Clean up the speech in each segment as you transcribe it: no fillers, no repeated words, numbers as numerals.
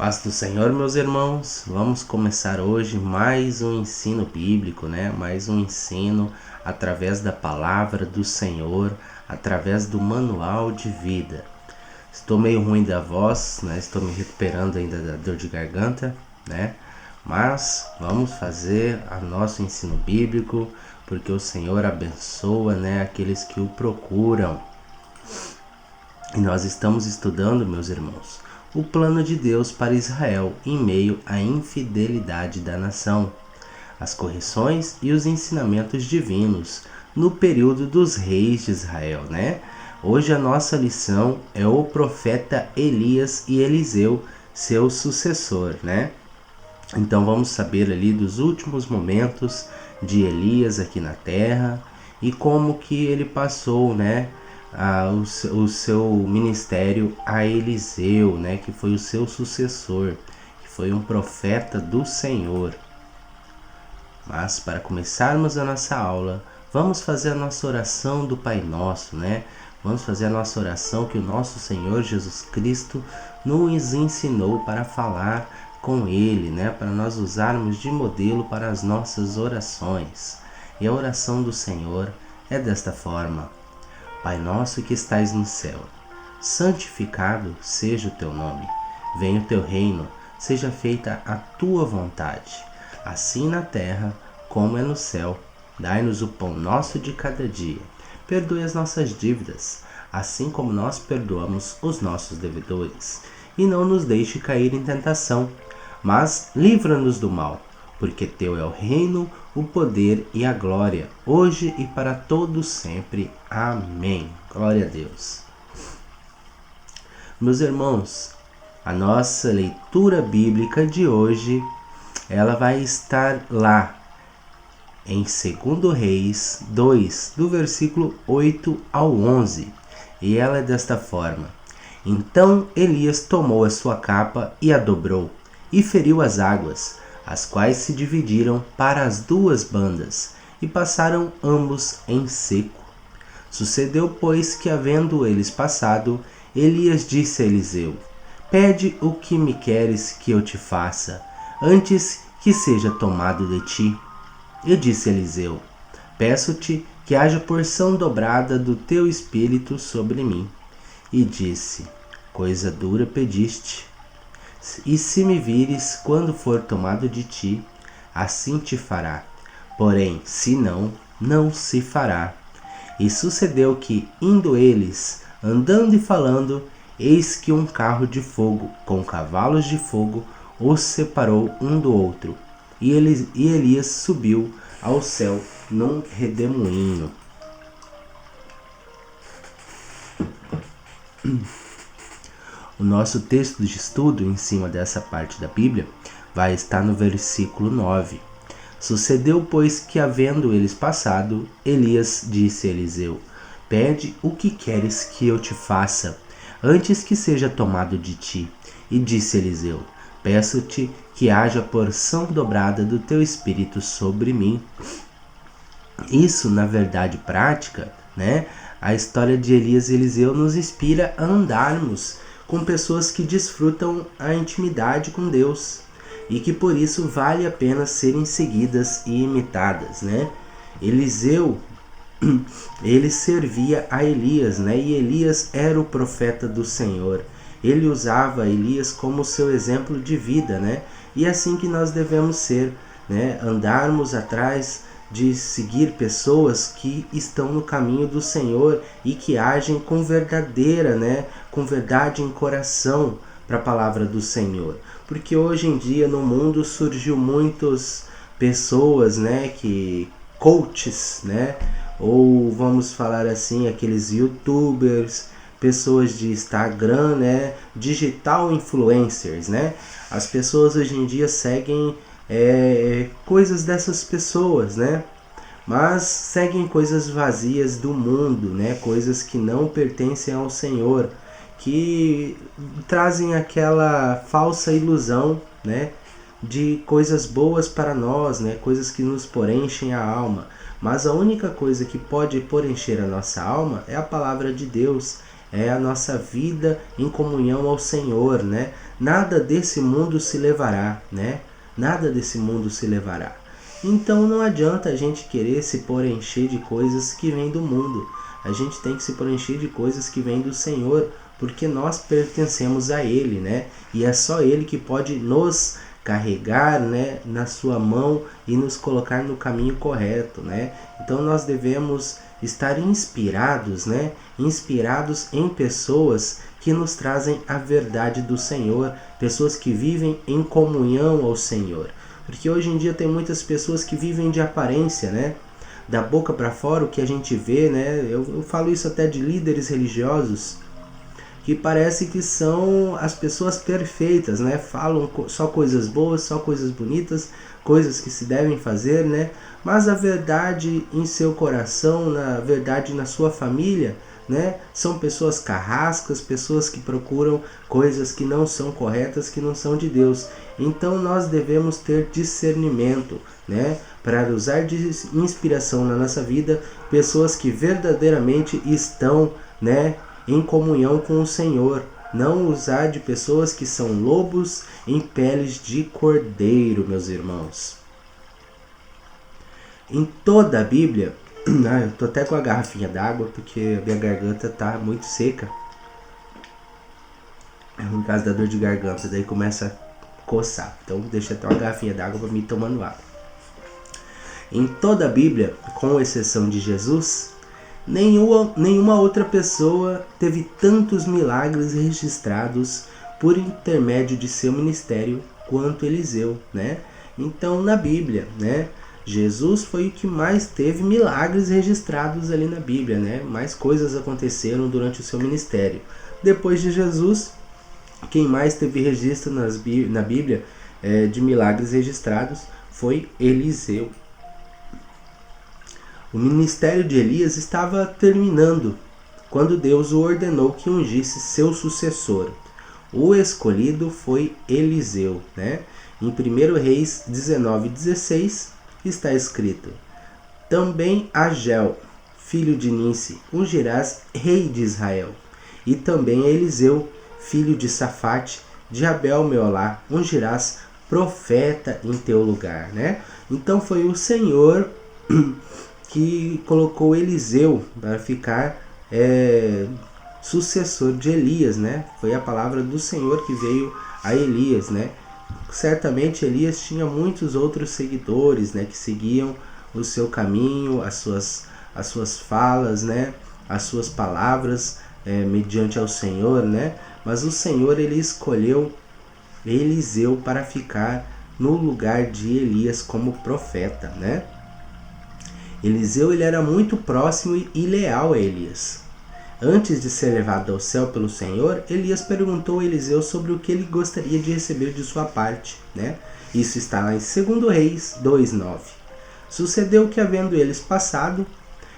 Paz do Senhor, meus irmãos. Vamos começar hoje mais um ensino bíblico, Mais um ensino através da palavra do Senhor, através do manual de vida. Estou meio ruim da voz, Estou me recuperando ainda da dor de garganta, Mas vamos fazer o nosso ensino bíblico, porque o Senhor abençoa, aqueles que o procuram. E nós estamos estudando, meus irmãos, o plano de Deus para Israel em meio à infidelidade da nação, as correções e os ensinamentos divinos no período dos reis de Israel, Hoje a nossa lição é o profeta Elias e Eliseu, seu sucessor, Então vamos saber ali dos últimos momentos de Elias aqui na terra e como que ele passou, o seu ministério a Eliseu, que foi o seu sucessor, que foi um profeta do Senhor. Mas para começarmos a nossa aula, vamos fazer a nossa oração do Pai Nosso, Vamos fazer a nossa oração que o nosso Senhor Jesus Cristo nos ensinou para falar com Ele, Para nós usarmos de modelo para as nossas orações. E a oração do Senhor é desta forma: Pai nosso que estais no céu, santificado seja o teu nome. Venha o teu reino, seja feita a tua vontade, assim na terra como é no céu. Dai-nos o pão nosso de cada dia. Perdoe as nossas dívidas, assim como nós perdoamos os nossos devedores. E não nos deixe cair em tentação, mas livra-nos do mal, porque teu é o reino, o poder e a glória, hoje e para todos sempre. Amém. Glória a Deus. Meus irmãos, a nossa leitura bíblica de hoje, ela vai estar lá em 2 Reis 2, do versículo 8 ao 11. E ela é desta forma: Então Elias tomou a sua capa e a dobrou, e feriu as águas, as quais se dividiram para as duas bandas, e passaram ambos em seco. Sucedeu, pois, que havendo eles passado, Elias disse a Eliseu: Pede o que me queres que eu te faça, antes que seja tomado de ti. E disse Eliseu: Peço-te que haja porção dobrada do teu espírito sobre mim. E disse: Coisa dura pediste. E se me vires quando for tomado de ti, assim te fará. Porém, se não, não se fará. E sucedeu que, indo eles, andando e falando, eis que um carro de fogo, com cavalos de fogo, os separou um do outro. E Elias subiu ao céu num redemoinho. O nosso texto de estudo em cima dessa parte da Bíblia vai estar no versículo 9. Sucedeu, pois, que havendo eles passado, Elias disse a Eliseu: Pede o que queres que eu te faça, antes que seja tomado de ti. E disse Eliseu: Peço-te que haja porção dobrada do teu espírito sobre mim. Isso, na verdade prática, a história de Elias e Eliseu nos inspira a andarmos com pessoas que desfrutam a intimidade com Deus e que por isso vale a pena serem seguidas e imitadas, Eliseu, ele servia a Elias, e Elias era o profeta do Senhor. Ele usava Elias como seu exemplo de vida, E é assim que nós devemos ser, Andarmos atrás de seguir pessoas que estão no caminho do Senhor e que agem com com verdade em coração para a palavra do Senhor. Porque hoje em dia no mundo surgiu muitas pessoas, que coaches, ou vamos falar assim, aqueles youtubers, pessoas de Instagram, digital influencers, As pessoas hoje em dia seguem coisas dessas pessoas, Mas seguem coisas vazias do mundo, Coisas que não pertencem ao Senhor, que trazem aquela falsa ilusão, de coisas boas para nós, Coisas que nos preenchem a alma. Mas a única coisa que pode preencher a nossa alma é a palavra de Deus, é a nossa vida em comunhão ao Senhor, nada desse mundo se levará, né? Nada desse mundo se levará. Então não adianta a gente querer se preencher de coisas que vêm do mundo. A gente tem que se preencher de coisas que vêm do Senhor, porque nós pertencemos a Ele, né? E é só Ele que pode nos carregar, né, na sua mão e nos colocar no caminho correto, né? Então nós devemos estar inspirados, né? Inspirados em pessoas que nos trazem a verdade do Senhor, pessoas que vivem em comunhão ao Senhor. Porque hoje em dia tem muitas pessoas que vivem de aparência, né? Da boca para fora, o que a gente vê, né? Eu falo isso até de líderes religiosos, que parece que são as pessoas perfeitas, né? Falam só coisas boas, só coisas bonitas, coisas que se devem fazer, né? Mas a verdade em seu coração, na verdade na sua família, né? São pessoas carrascas, pessoas que procuram coisas que não são corretas, que não são de Deus. Então nós devemos ter discernimento, né? Para usar de inspiração na nossa vida pessoas que verdadeiramente estão, né, em comunhão com o Senhor. Não usar de pessoas que são lobos em peles de cordeiro, meus irmãos. Em toda a Bíblia, eu tô até com a garrafinha d'água porque a minha garganta tá muito seca. No caso da dor de garganta, daí começa a coçar. Então deixa até uma garrafinha d'água para mim tomando água. Em toda a Bíblia, com exceção de Jesus, nenhuma outra pessoa teve tantos milagres registrados por intermédio de seu ministério quanto Eliseu, né? Então, na Bíblia, né, Jesus foi o que mais teve milagres registrados ali na Bíblia, né? Mais coisas aconteceram durante o seu ministério. Depois de Jesus, quem mais teve registro na Bíblia de milagres registrados foi Eliseu. O ministério de Elias estava terminando quando Deus o ordenou que ungisse seu sucessor. O escolhido foi Eliseu, né? Em 1 Reis 19:16 está escrito: também Agel, filho de Ninsi, ungirás rei de Israel. E também Eliseu, filho de Safate, de Abel-Meolá, ungirás profeta em teu lugar, né? Então foi o Senhor que colocou Eliseu para ficar sucessor de Elias, né? Foi a palavra do Senhor que veio a Elias, né? Certamente Elias tinha muitos outros seguidores, né, que seguiam o seu caminho, as suas falas, né, as suas palavras mediante ao Senhor, né? Mas o Senhor, ele escolheu Eliseu para ficar no lugar de Elias como profeta, né? Eliseu, ele era muito próximo e leal a Elias. Antes de ser levado ao céu pelo Senhor, Elias perguntou a Eliseu sobre o que ele gostaria de receber de sua parte, né? Isso está lá em 2 Reis 2:9. Sucedeu que, havendo eles passado,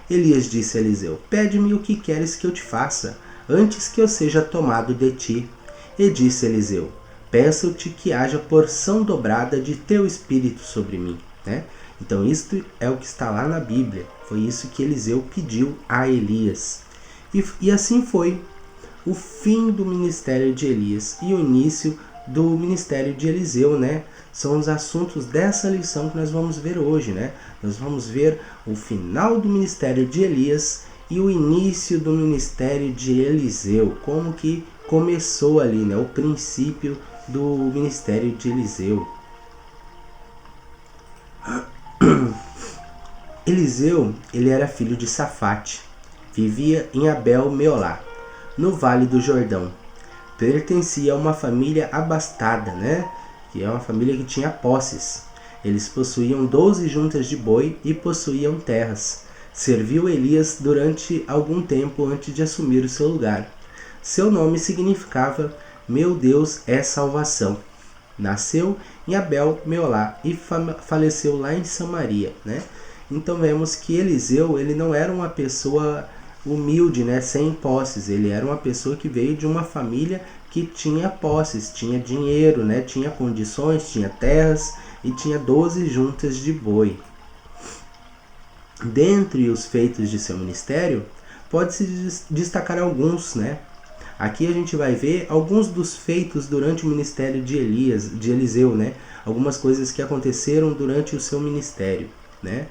Elias disse a Eliseu: pede-me o que queres que eu te faça, antes que eu seja tomado de ti. E disse Eliseu: peço-te que haja porção dobrada de teu espírito sobre mim, né? Então isto é o que está lá na Bíblia. Foi isso que Eliseu pediu a Elias. E assim foi o fim do ministério de Elias e o início do ministério de Eliseu, né? São os assuntos dessa lição que nós vamos ver hoje, né? Nós vamos ver o final do ministério de Elias e o início do ministério de Eliseu, como que começou ali, né? O princípio do ministério de Eliseu. Eliseu, ele era filho de Safate, vivia em Abel-Meolá, no Vale do Jordão. Pertencia a uma família abastada, né? Que é uma família que tinha posses. Eles possuíam 12 juntas de boi e possuíam terras. Serviu Elias durante algum tempo antes de assumir o seu lugar. Seu nome significava Meu Deus é Salvação. Nasceu em Abel-Meolá e faleceu lá em Samaria, né? Então vemos que Eliseu, ele não era uma pessoa humilde, né, sem posses. Ele era uma pessoa que veio de uma família que tinha posses, tinha dinheiro, né, tinha condições, tinha terras e tinha 12 juntas de boi. Dentre os feitos de seu ministério, pode-se destacar alguns, né? Aqui a gente vai ver alguns dos feitos durante o ministério de Eliseu, né? Algumas coisas que aconteceram durante o seu ministério, né?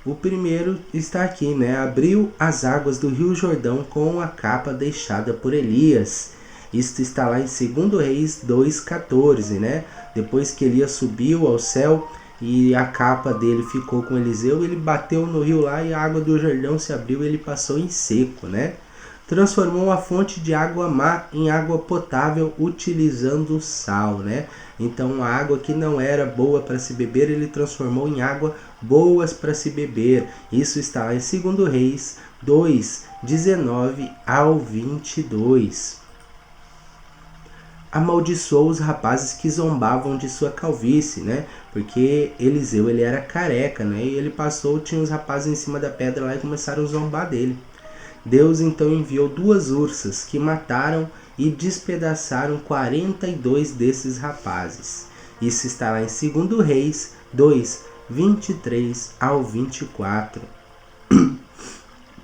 O primeiro está aqui, né? Abriu as águas do rio Jordão com a capa deixada por Elias. Isto está lá em 2 Reis 2,14, né? Depois que Elias subiu ao céu e a capa dele ficou com Eliseu, ele bateu no rio lá e a água do Jordão se abriu e ele passou em seco, né? Transformou a fonte de água má em água potável utilizando sal, né? Então a água que não era boa para se beber, ele transformou em água boas para se beber. Isso está em 2 Reis 2, 19 ao 22. Amaldiçoou os rapazes que zombavam de sua calvície, né? Porque Eliseu, ele era careca, né? E ele passou, tinha os rapazes em cima da pedra lá e começaram a zombar dele. Deus então enviou 2 ursas que mataram e despedaçaram 42 desses rapazes. Isso está lá em 2 Reis 2, 23 ao 24.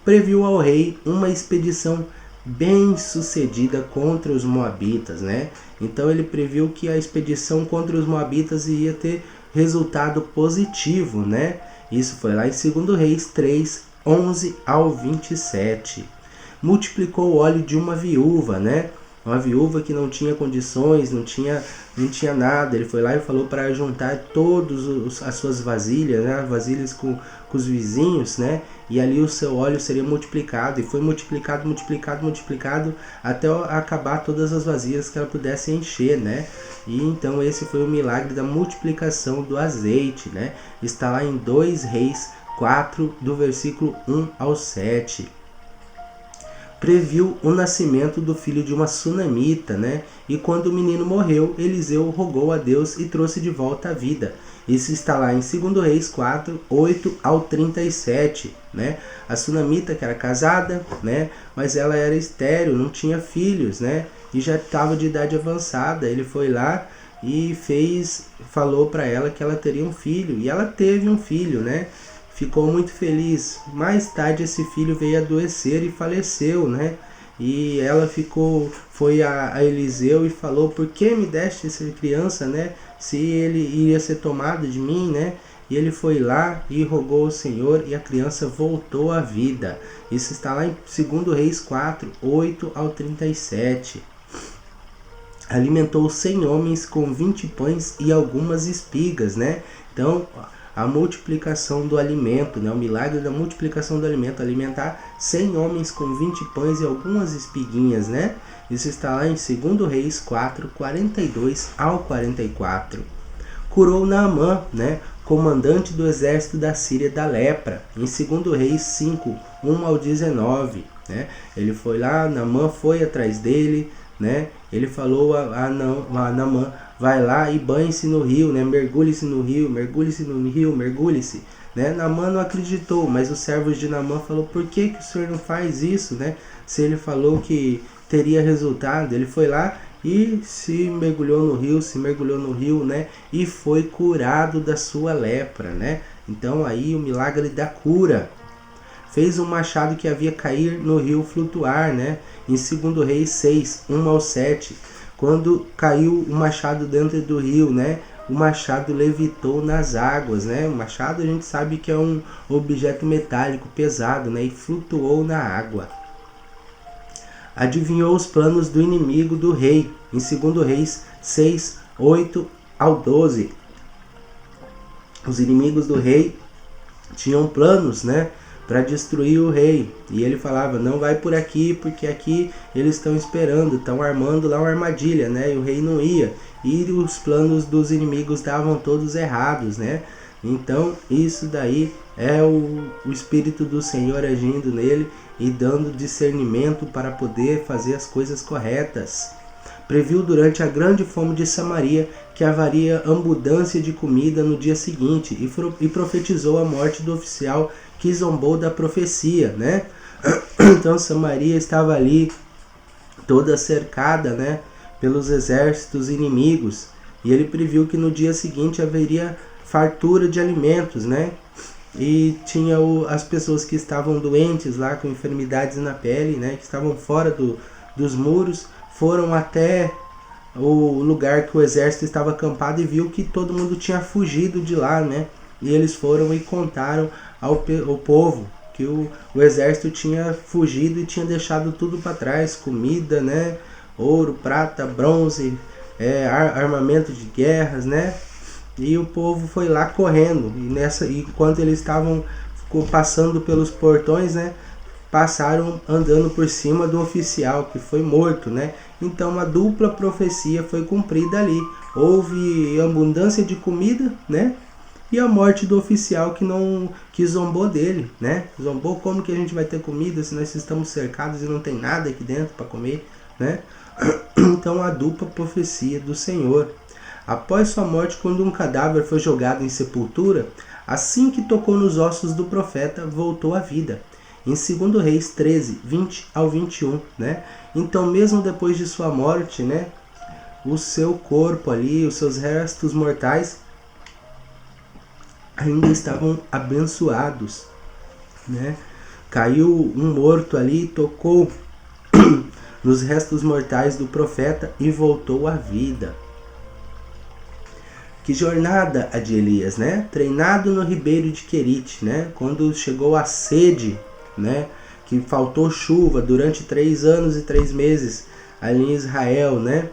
Previu ao rei uma expedição bem sucedida contra os moabitas, né? Então ele previu que a expedição contra os moabitas ia ter resultado positivo, né? Isso foi lá em 2 Reis 3, 11 ao 27. Multiplicou o óleo de uma viúva, né? Uma viúva que não tinha condições, não tinha nada. Ele foi lá e falou para juntar todas as suas vasilhas, né? Vasilhas com os vizinhos, né? E ali o seu óleo seria multiplicado. E foi multiplicado até acabar todas as vasilhas que ela pudesse encher, né? E então esse foi o milagre da multiplicação do azeite, né? Está lá em 2 Reis 4, do versículo 1 ao 7. Previu o nascimento do filho de uma sunamita, né? E quando o menino morreu, Eliseu rogou a Deus e trouxe de volta a vida. Isso está lá em 2 Reis 4, 8 ao 37, né? A sunamita que era casada, né? Mas ela era estéril, não tinha filhos, né? E já estava de idade avançada. Ele foi lá e falou para ela que ela teria um filho. E ela teve um filho, né? Ficou muito feliz. Mais tarde esse filho veio adoecer e faleceu, né? E ela foi a Eliseu e falou: por que me deste essa criança, né? Se ele iria ser tomado de mim, né? E ele foi lá e rogou ao Senhor e a criança voltou à vida. Isso está lá em 2 Reis 4, 8 ao 37. Alimentou 100 homens com 20 pães e algumas espigas, né? Então, a multiplicação do alimento, né? O milagre da multiplicação do alimento, alimentar 100 homens com 20 pães e algumas espiguinhas, né? Isso está lá em 2 Reis 4, 42 ao 44. Curou Naamã, né? Comandante do exército da Síria da lepra, em 2 Reis 5, 1 ao 19, né? Ele foi lá, Naamã foi atrás dele, né? Ele falou a Naamã: vai lá e banhe-se no rio, né? Mergulhe-se no rio, mergulhe-se. Né? Naamã não acreditou, mas os servos de Naamã falaram: por que o senhor não faz isso, né? Se ele falou que teria resultado. Ele foi lá e se mergulhou no rio, né? E foi curado da sua lepra, né? Então aí o milagre da cura. Fez um machado que havia cair no rio flutuar, né? Em 2 Reis 6, 1 ao 7. Quando caiu o machado dentro do rio, né? O machado levitou nas águas, né? O machado a gente sabe que é um objeto metálico pesado, né? E flutuou na água. Adivinhou os planos do inimigo do rei, em 2 Reis 6, 8 ao 12. Os inimigos do rei tinham planos, né? Para destruir o rei. E ele falava: não vai por aqui, porque aqui eles estão esperando, estão armando lá uma armadilha, né? E o rei não ia. E os planos dos inimigos davam todos errados, né? Então isso daí é o Espírito do Senhor agindo nele e dando discernimento para poder fazer as coisas corretas. Previu durante a grande fome de Samaria que haveria abundância de comida no dia seguinte e profetizou a morte do oficial que zombou da profecia, né? Então Samaria estava ali toda cercada, né, pelos exércitos inimigos, e ele previu que no dia seguinte haveria fartura de alimentos, né? E tinha as pessoas que estavam doentes lá com enfermidades na pele, né, que estavam fora dos muros, foram até o lugar que o exército estava acampado e viu que todo mundo tinha fugido de lá, né? E eles foram e contaram ao povo que o exército tinha fugido e tinha deixado tudo para trás, comida, né? Ouro, prata, bronze, armamento de guerras, né? E o povo foi lá correndo, e enquanto eles estavam passando pelos portões, né? Passaram andando por cima do oficial que foi morto, né? Então uma dupla profecia foi cumprida ali. Houve abundância de comida, né? E a morte do oficial que zombou dele, né? Zombou, como que a gente vai ter comida se nós estamos cercados e não tem nada aqui dentro para comer, né? Então a dupla profecia do Senhor. Após sua morte, quando um cadáver foi jogado em sepultura, assim que tocou nos ossos do profeta, voltou à vida. Em 2 Reis 13, 20 ao 21, né? Então mesmo depois de sua morte, né? O seu corpo ali, os seus restos mortais ainda estavam abençoados, né? Caiu um morto ali, tocou nos restos mortais do profeta e voltou à vida. Que jornada a de Elias, né? Treinado no ribeiro de Querite, né? Quando chegou a sede, né? Que faltou chuva durante 3 anos e 3 meses ali em Israel, né?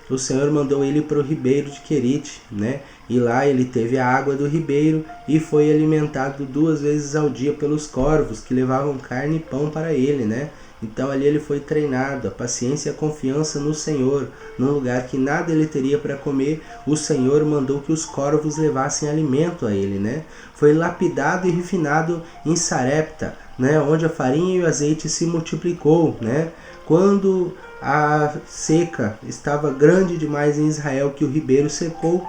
O Senhor mandou ele para o ribeiro de Querite, né? E lá ele teve a água do ribeiro e foi alimentado 2 vezes ao dia pelos corvos que levavam carne e pão para ele, né? Então ali ele foi treinado, a paciência e a confiança no Senhor. Num lugar que nada ele teria para comer, o Senhor mandou que os corvos levassem alimento a ele, né? Foi lapidado e refinado em Sarepta, né? Onde a farinha e o azeite se multiplicou, né? Quando a seca estava grande demais em Israel, que o ribeiro secou,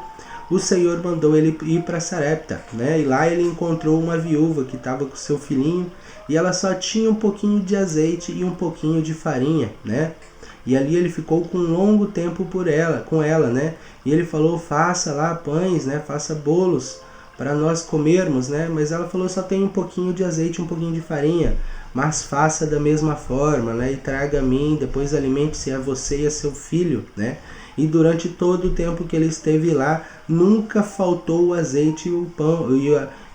o Senhor mandou ele ir para Sarepta, né? E lá ele encontrou uma viúva que estava com seu filhinho e ela só tinha um pouquinho de azeite e um pouquinho de farinha, né? E ali ele ficou com um longo tempo com ela, né? E ele falou, faça lá pães, né? Faça bolos para nós comermos, né? Mas ela falou, só tem um pouquinho de azeite, um pouquinho de farinha, mas faça da mesma forma, né? E traga a mim, depois alimente-se a você e a seu filho, né? E durante todo o tempo que ele esteve lá, nunca faltou o azeite e o pão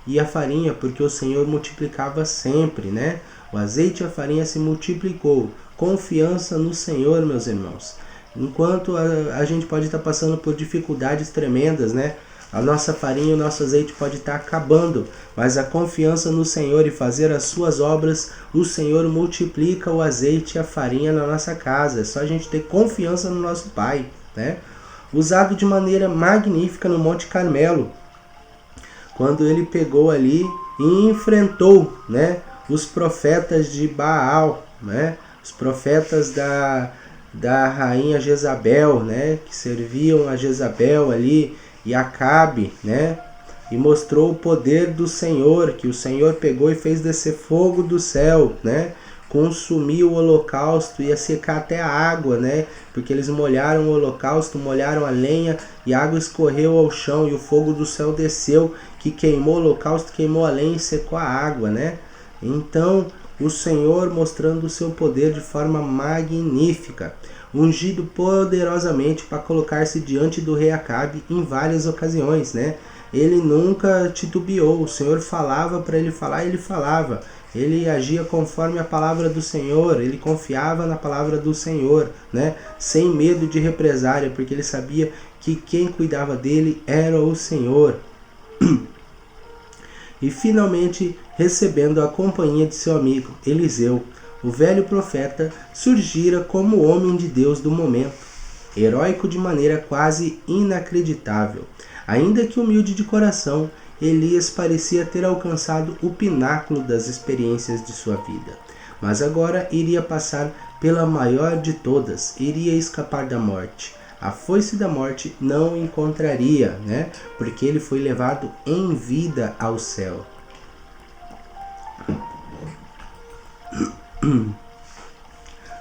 e a farinha, porque o Senhor multiplicava sempre, né? O azeite e a farinha se multiplicou. Confiança no Senhor, meus irmãos. Enquanto a gente pode estar passando por dificuldades tremendas, né? A nossa farinha e o nosso azeite pode estar acabando, mas a confiança no Senhor e fazer as suas obras, o Senhor multiplica o azeite e a farinha na nossa casa. É só a gente ter confiança no nosso Pai, né? Usado de maneira magnífica no Monte Carmelo, quando ele pegou ali e enfrentou, né, os profetas de Baal, né, os profetas da rainha Jezabel, né, que serviam a Jezabel ali, e Acabe, né, e mostrou o poder do Senhor, que o Senhor pegou e fez descer fogo do céu, né, consumiu o holocausto, ia secar até a água, né, porque eles molharam o holocausto, molharam a lenha, e a água escorreu ao chão, e o fogo do céu desceu, que queimou o holocausto, queimou a lenha e secou a água, né. Então o Senhor mostrando o seu poder de forma magnífica, ungido poderosamente para colocar-se diante do rei Acabe em várias ocasiões, né? Ele nunca titubeou, o Senhor falava para ele falar, ele falava. Ele agia conforme a palavra do Senhor, ele confiava na palavra do Senhor, né? Sem medo de represária, porque ele sabia que quem cuidava dele era o Senhor. E finalmente, recebendo a companhia de seu amigo Eliseu, o velho profeta surgira como o homem de Deus do momento, heróico de maneira quase inacreditável. Ainda que humilde de coração, Elias parecia ter alcançado o pináculo das experiências de sua vida. Mas agora iria passar pela maior de todas, iria escapar da morte. A foice da morte não o encontraria, né? Porque ele foi levado em vida ao céu.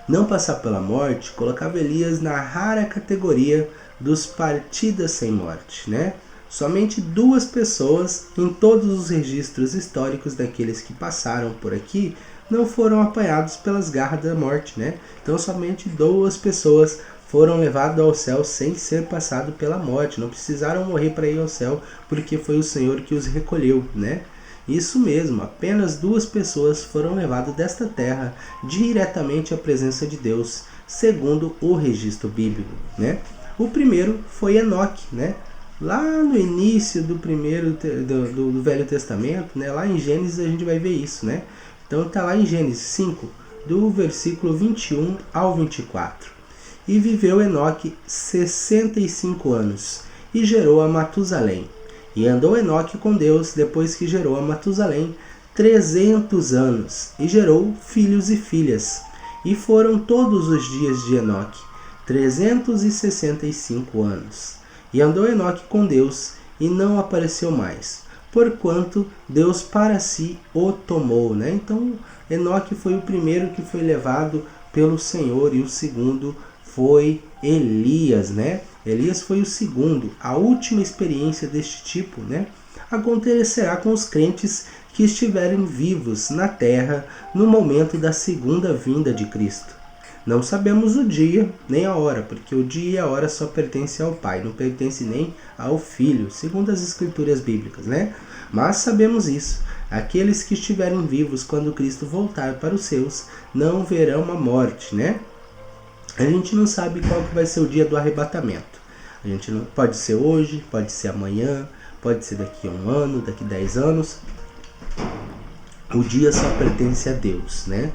Não passar pela morte colocava Elias na rara categoria dos partidas sem morte, né? Somente 2 pessoas em todos os registros históricos daqueles que passaram por aqui não foram apanhados pelas garras da morte, né? Então somente 2 pessoas foram levados ao céu sem ser passado pela morte. Não precisaram morrer para ir ao céu, porque foi o Senhor que os recolheu, né? Isso mesmo, apenas 2 pessoas foram levadas desta terra diretamente à presença de Deus, segundo o registro bíblico, né? O primeiro foi Enoque, né? Lá no início do Velho Testamento, né? Lá em Gênesis a gente vai ver isso, né? Então está lá em Gênesis 5, do versículo 21 ao 24. E viveu Enoque 65 anos, e gerou a Matusalém. E andou Enoque com Deus, depois que gerou a Matusalém, 300 anos, e gerou filhos e filhas. E foram todos os dias de Enoque 365 anos. E andou Enoque com Deus, e não apareceu mais, porquanto Deus para si o tomou, né? Então, Enoque foi o primeiro que foi levado pelo Senhor, e o segundo foi Elias, né? Elias foi o segundo. A última experiência deste tipo, né, acontecerá com os crentes que estiverem vivos na terra no momento da segunda vinda de Cristo. Não sabemos o dia nem a hora, porque o dia e a hora só pertencem ao Pai, não pertence nem ao Filho, segundo as Escrituras bíblicas, né? Mas sabemos isso: aqueles que estiverem vivos quando Cristo voltar para os seus não verão a morte, né? A gente não sabe qual que vai ser o dia do arrebatamento. A gente não pode ser hoje, pode ser amanhã, pode ser daqui a 1 ano, daqui a 10 anos. O dia só pertence a Deus, né?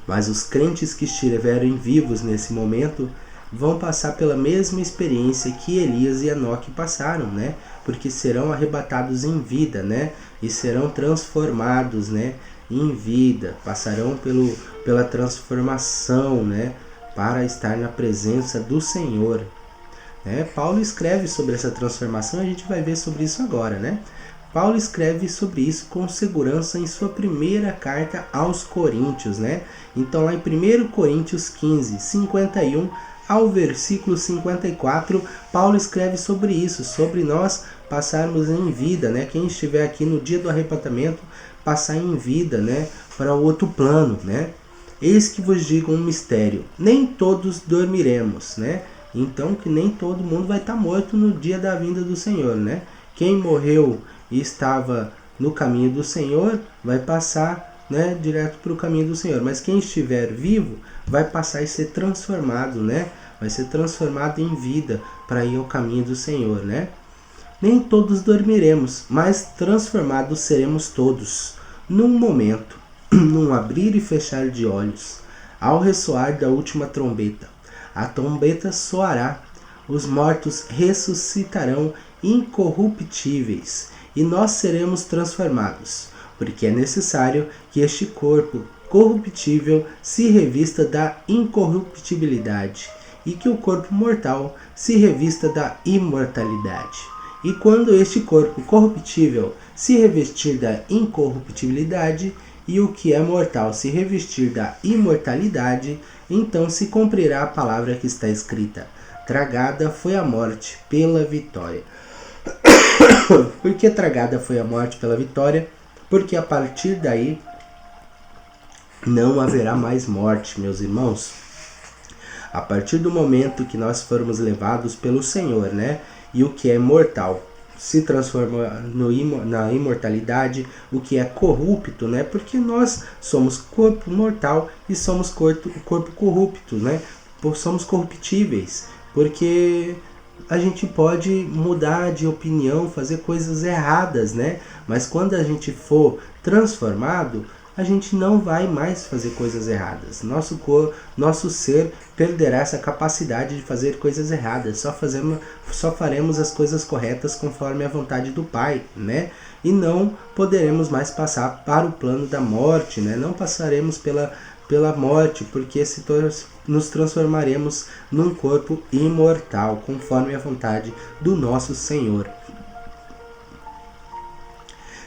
Mas os crentes que estiverem vivos nesse momento vão passar pela mesma experiência que Elias e Enoque passaram, né? Porque serão arrebatados em vida, né? E serão transformados, né, em vida. Passarão pela transformação, né, para estar na presença do Senhor. Paulo escreve sobre essa transformação, a gente vai ver sobre isso agora, né? Paulo escreve sobre isso com segurança em sua primeira carta aos Coríntios, né? Então lá em 1 Coríntios 15, 51 ao versículo 54, Paulo escreve sobre isso, sobre nós passarmos em vida, né? Quem estiver aqui no dia do arrebatamento, passar em vida, né, para o outro plano, né? Eis que vos digo um mistério: nem todos dormiremos, né? Então que nem todo mundo vai estar morto no dia da vinda do Senhor, né? Quem morreu e estava no caminho do Senhor vai passar, né, direto para o caminho do Senhor. Mas quem estiver vivo vai passar e ser transformado, né? Vai ser transformado em vida para ir ao caminho do Senhor, né? Nem todos dormiremos, mas transformados seremos todos, num momento, num abrir e fechar de olhos, ao ressoar da última trombeta. A trombeta soará, os mortos ressuscitarão incorruptíveis, e nós seremos transformados, porque é necessário que este corpo corruptível se revista da incorruptibilidade, e que o corpo mortal se revista da imortalidade. E quando este corpo corruptível se revestir da incorruptibilidade, e o que é mortal se revestir da imortalidade, então se cumprirá a palavra que está escrita: tragada foi a morte pela vitória. Por que tragada foi a morte pela vitória? Porque a partir daí não haverá mais morte, meus irmãos. A partir do momento que nós formos levados pelo Senhor, né, e o que é mortal se transforma na imortalidade, o que é corrupto, né? Porque nós somos corpo mortal e somos corpo corrupto, né? Somos corruptíveis, porque a gente pode mudar de opinião, fazer coisas erradas, né? Mas quando a gente for transformado, a gente não vai mais fazer coisas erradas. Nosso ser perderá essa capacidade de fazer coisas erradas. Só faremos as coisas corretas conforme a vontade do Pai, né? E não poderemos mais passar para o plano da morte, né? Não passaremos pela morte, porque nos transformaremos num corpo imortal, conforme a vontade do nosso Senhor.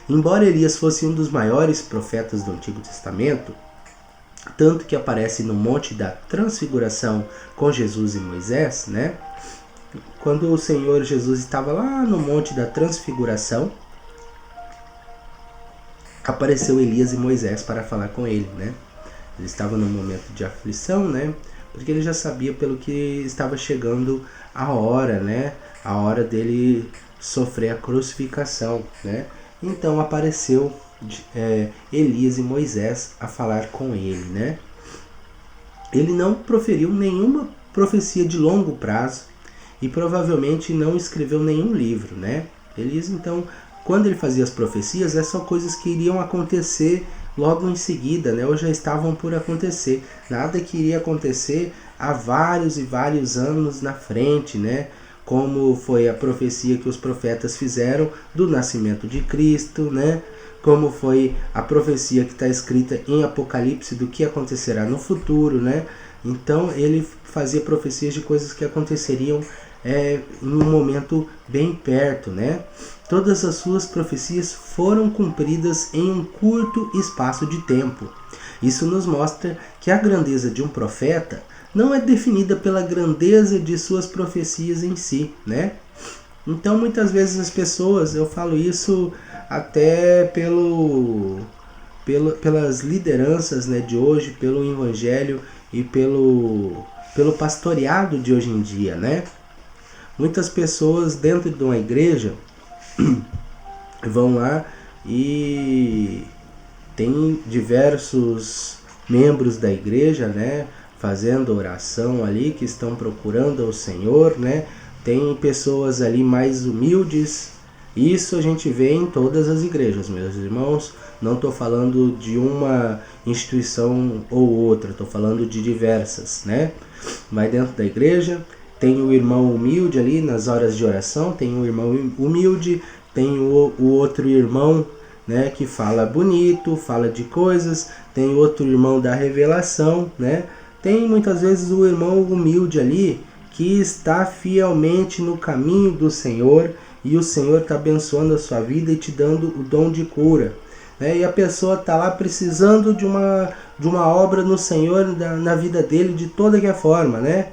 Embora Elias fosse um dos maiores profetas do Antigo Testamento, tanto que aparece no Monte da Transfiguração com Jesus e Moisés, né? Quando o Senhor Jesus estava lá no Monte da Transfiguração, apareceu Elias e Moisés para falar com ele, né? Ele estava num momento de aflição, né? Porque ele já sabia pelo que estava chegando a hora, né? A hora dele sofrer a crucificação, né? Então apareceu Elias e Moisés a falar com ele, né? Ele não proferiu nenhuma profecia de longo prazo e provavelmente não escreveu nenhum livro, né? Elias, então, quando ele fazia as profecias, são coisas que iriam acontecer logo em seguida, né? Ou já estavam por acontecer. Nada que iria acontecer há vários e vários anos na frente, né? Como foi a profecia que os profetas fizeram do nascimento de Cristo, né? Como foi a profecia que está escrita em Apocalipse do que acontecerá no futuro, né? Então ele fazia profecias de coisas que aconteceriam em um momento bem perto, né? Todas as suas profecias foram cumpridas em um curto espaço de tempo. Isso nos mostra que a grandeza de um profeta não é definida pela grandeza de suas profecias em si, né? Então muitas vezes as pessoas, eu falo isso até pelas lideranças, né, de hoje, pelo evangelho e pelo pastoreado de hoje em dia, né? Muitas pessoas dentro de uma igreja vão lá e tem diversos membros da igreja, né, fazendo oração ali, que estão procurando ao Senhor, né? Tem pessoas ali mais humildes. Isso a gente vê em todas as igrejas, meus irmãos. Não estou falando de uma instituição ou outra, estou falando de diversas, né? Mas dentro da igreja tem o irmão humilde ali nas horas de oração, tem o irmão humilde, tem o outro irmão, né, que fala bonito, fala de coisas, tem outro irmão da revelação, né? Tem muitas vezes o irmão humilde ali que está fielmente no caminho do Senhor e o Senhor está abençoando a sua vida e te dando o dom de cura, né? E a pessoa está lá precisando de uma obra no Senhor na vida dele de toda que forma, né?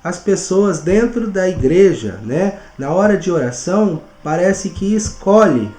As pessoas dentro da igreja, né, na hora de oração, parece que escolhe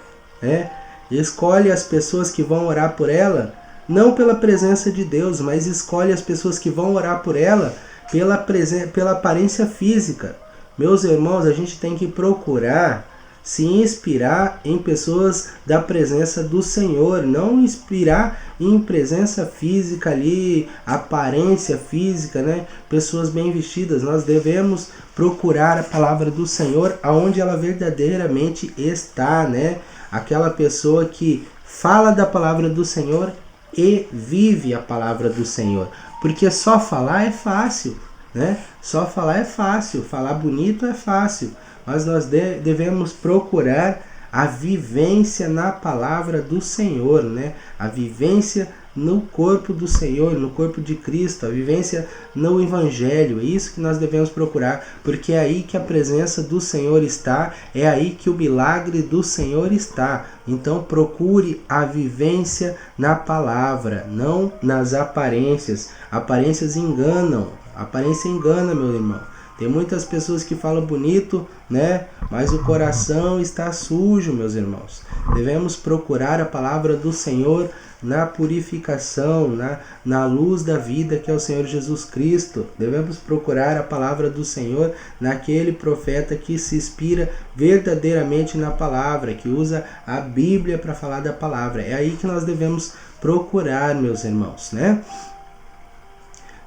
as pessoas que vão orar por ela, não pela presença de Deus, mas escolhe as pessoas que vão orar por ela pela aparência física. Meus irmãos, a gente tem que procurar se inspirar em pessoas da presença do Senhor, não inspirar em presença física ali, aparência física, né? Pessoas bem vestidas. Nós devemos procurar a palavra do Senhor aonde ela verdadeiramente está, né? Aquela pessoa que fala da palavra do Senhor e vive a palavra do Senhor. Porque só falar é fácil, né? Só falar é fácil, falar bonito é fácil. Mas nós devemos procurar a vivência na palavra do Senhor, né? A vivência no corpo do Senhor, no corpo de Cristo, a vivência no Evangelho. É isso que nós devemos procurar, porque é aí que a presença do Senhor está, é aí que o milagre do Senhor está. Então procure a vivência na palavra, não nas aparências. Aparências enganam, aparência engana, meu irmão. Tem muitas pessoas que falam bonito, né? Mas o coração está sujo, meus irmãos. Devemos procurar a palavra do Senhor na purificação, na luz da vida que é o Senhor Jesus Cristo. Devemos procurar a palavra do Senhor naquele profeta que se inspira verdadeiramente na palavra, que usa a Bíblia para falar da palavra. É aí que nós devemos procurar, meus irmãos, né?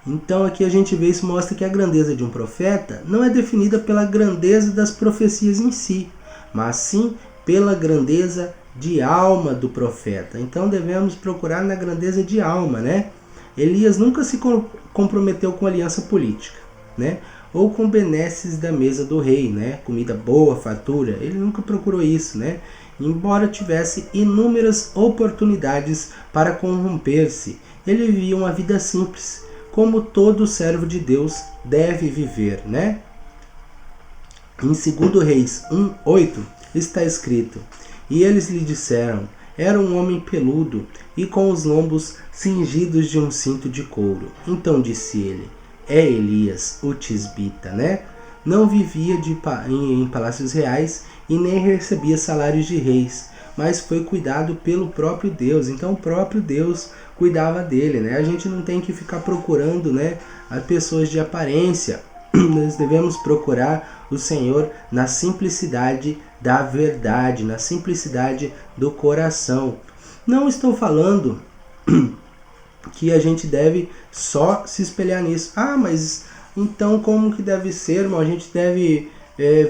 Então aqui a gente vê, isso mostra que a grandeza de um profeta não é definida pela grandeza das profecias em si, mas sim pela grandeza de alma do profeta. Então devemos procurar na grandeza de alma, né? Elias nunca se comprometeu com aliança política, né? Ou com benesses da mesa do rei, né? Comida boa, fartura. Ele nunca procurou isso, né? Embora tivesse inúmeras oportunidades para corromper-se, ele vivia uma vida simples, como todo servo de Deus deve viver, né? Em 2 Reis 1:8 está escrito: E eles lhe disseram, era um homem peludo e com os lombos cingidos de um cinto de couro. Então disse ele, é Elias, o tisbita, né? Não vivia em palácios reais e nem recebia salários de reis, mas foi cuidado pelo próprio Deus. Então o próprio Deus cuidava dele, né? A gente não tem que ficar procurando, né, as pessoas de aparência. Nós devemos procurar o Senhor na simplicidade da verdade, na simplicidade do coração. Não estou falando que a gente deve só se espelhar nisso. Ah, mas então como que deve ser, irmão? A gente deve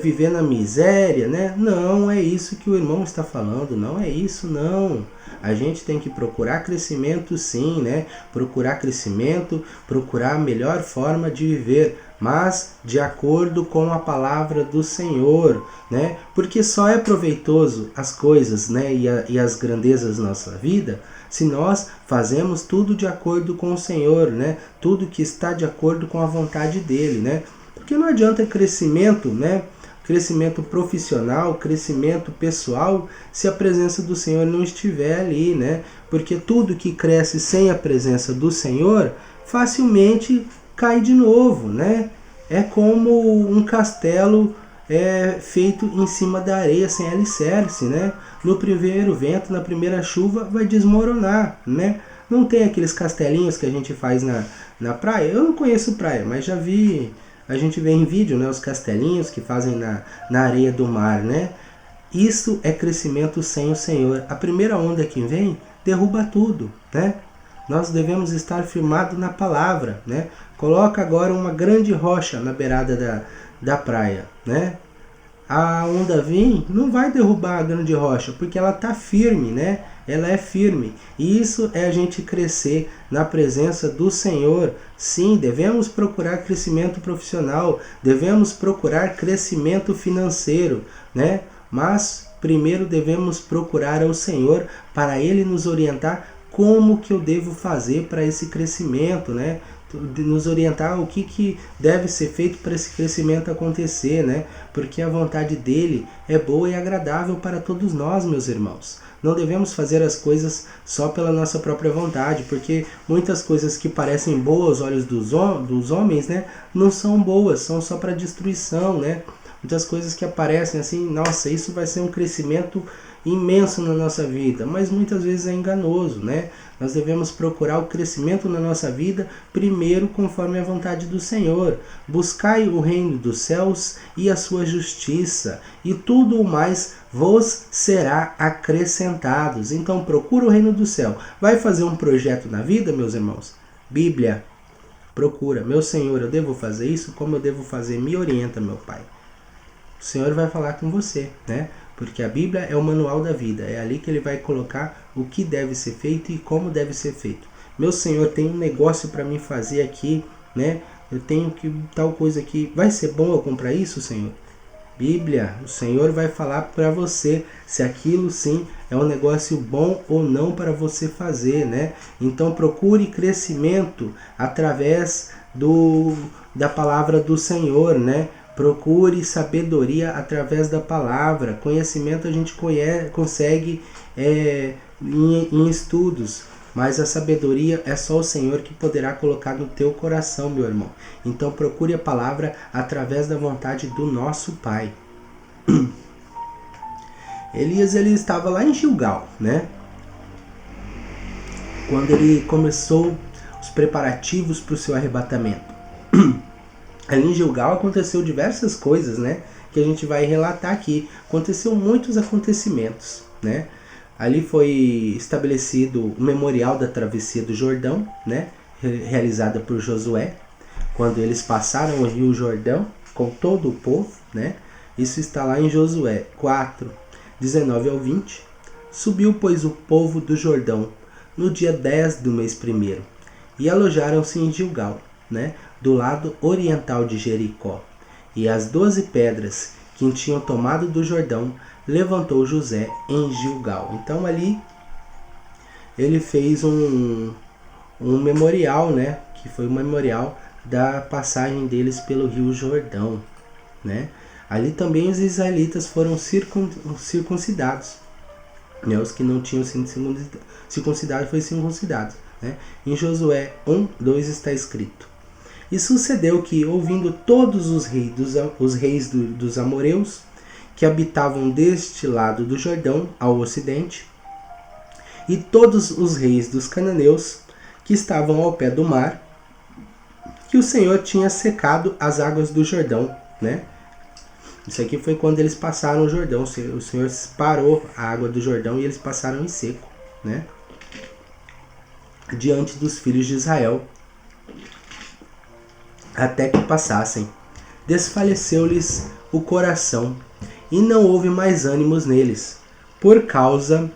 viver na miséria, né? Não é isso que o irmão está falando, não é isso, não. A gente tem que procurar crescimento, sim, né? Procurar crescimento, procurar a melhor forma de viver, mas de acordo com a palavra do Senhor, né? Porque só é proveitoso as coisas, né, e as grandezas da nossa vida se nós fazemos tudo de acordo com o Senhor, né? Tudo que está de acordo com a vontade dele, né? Porque não adianta crescimento, né? Crescimento profissional, crescimento pessoal, se a presença do Senhor não estiver ali, né? Porque tudo que cresce sem a presença do Senhor facilmente cai de novo, né? É como um castelo feito em cima da areia sem alicerce, né? No primeiro vento, na primeira chuva, vai desmoronar, né? Não tem aqueles castelinhos que a gente faz na praia. Eu não conheço praia, mas já vi, a gente vê em vídeo, né, os castelinhos que fazem na areia do mar, né? Isso é crescimento sem o Senhor. A primeira onda que vem derruba tudo, né? Nós devemos estar firmados na palavra, né? Coloca agora uma grande rocha na beirada da praia, né? A onda vir, não vai derrubar a grande rocha, porque ela está firme, né? Ela é firme. E isso é a gente crescer na presença do Senhor. Sim, devemos procurar crescimento profissional, devemos procurar crescimento financeiro, né? Mas primeiro devemos procurar ao Senhor para Ele nos orientar como que eu devo fazer para esse crescimento, né? Nos orientar o que deve ser feito para esse crescimento acontecer, né? Porque a vontade dele é boa e agradável para todos nós, meus irmãos. Não devemos fazer as coisas só pela nossa própria vontade, porque muitas coisas que parecem boas aos olhos dos homens, né, não são boas, são só para destruição, né? Muitas coisas que aparecem assim, nossa, isso vai ser um crescimento imenso na nossa vida, mas muitas vezes é enganoso, né? Nós devemos procurar o crescimento na nossa vida primeiro conforme a vontade do Senhor. Buscai o reino dos céus e a sua justiça, e tudo o mais vos será acrescentados. Então procura o reino do céu. Vai fazer um projeto na vida, meus irmãos? Bíblia. Procura. Meu Senhor, eu devo fazer isso? Como eu devo fazer? Me orienta, meu Pai. O Senhor vai falar com você, né? Porque a Bíblia é o manual da vida. É ali que ele vai colocar o que deve ser feito e como deve ser feito. Meu Senhor, tem um negócio para mim fazer aqui, né? Eu tenho que tal coisa aqui. Vai ser bom eu comprar isso, Senhor? Bíblia, o Senhor vai falar para você se aquilo sim é um negócio bom ou não para você fazer, né? Então procure crescimento através da palavra do Senhor, né? Procure sabedoria através da palavra. Conhecimento a gente consegue em estudos, mas a sabedoria é só o Senhor que poderá colocar no teu coração, meu irmão. Então procure a palavra através da vontade do nosso Pai. Elias, ele estava lá em Gilgal, né? Quando ele começou os preparativos para o seu arrebatamento. Ali em Gilgal aconteceu diversas coisas, né? Que a gente vai relatar aqui. Aconteceu muitos acontecimentos, né? Ali foi estabelecido o memorial da travessia do Jordão, né? Realizada por Josué, quando eles passaram o rio Jordão com todo o povo, né? Isso está lá em Josué 4, 19 ao 20. Subiu, pois, o povo do Jordão no dia 10 do mês primeiro e alojaram-se em Gilgal, né? Do lado oriental de Jericó. E as 12 pedras que tinham tomado do Jordão levantou José em Gilgal. Então ali ele fez um memorial, né? Que foi o memorial da passagem deles pelo rio Jordão, né? Ali também os israelitas foram circuncidados, né? Os que não tinham sido circuncidados foram circuncidados, né? Em Josué 1, 2 está escrito: E sucedeu que, ouvindo todos os reis dos amoreus que habitavam deste lado do Jordão ao ocidente, e todos os reis dos cananeus que estavam ao pé do mar, que o Senhor tinha secado as águas do Jordão, né? Isso aqui foi quando eles passaram o Jordão. O Senhor parou a água do Jordão e eles passaram em seco, né? Diante dos filhos de Israel, até que passassem. Desfaleceu-lhes o coração, e não houve mais ânimos neles, por causa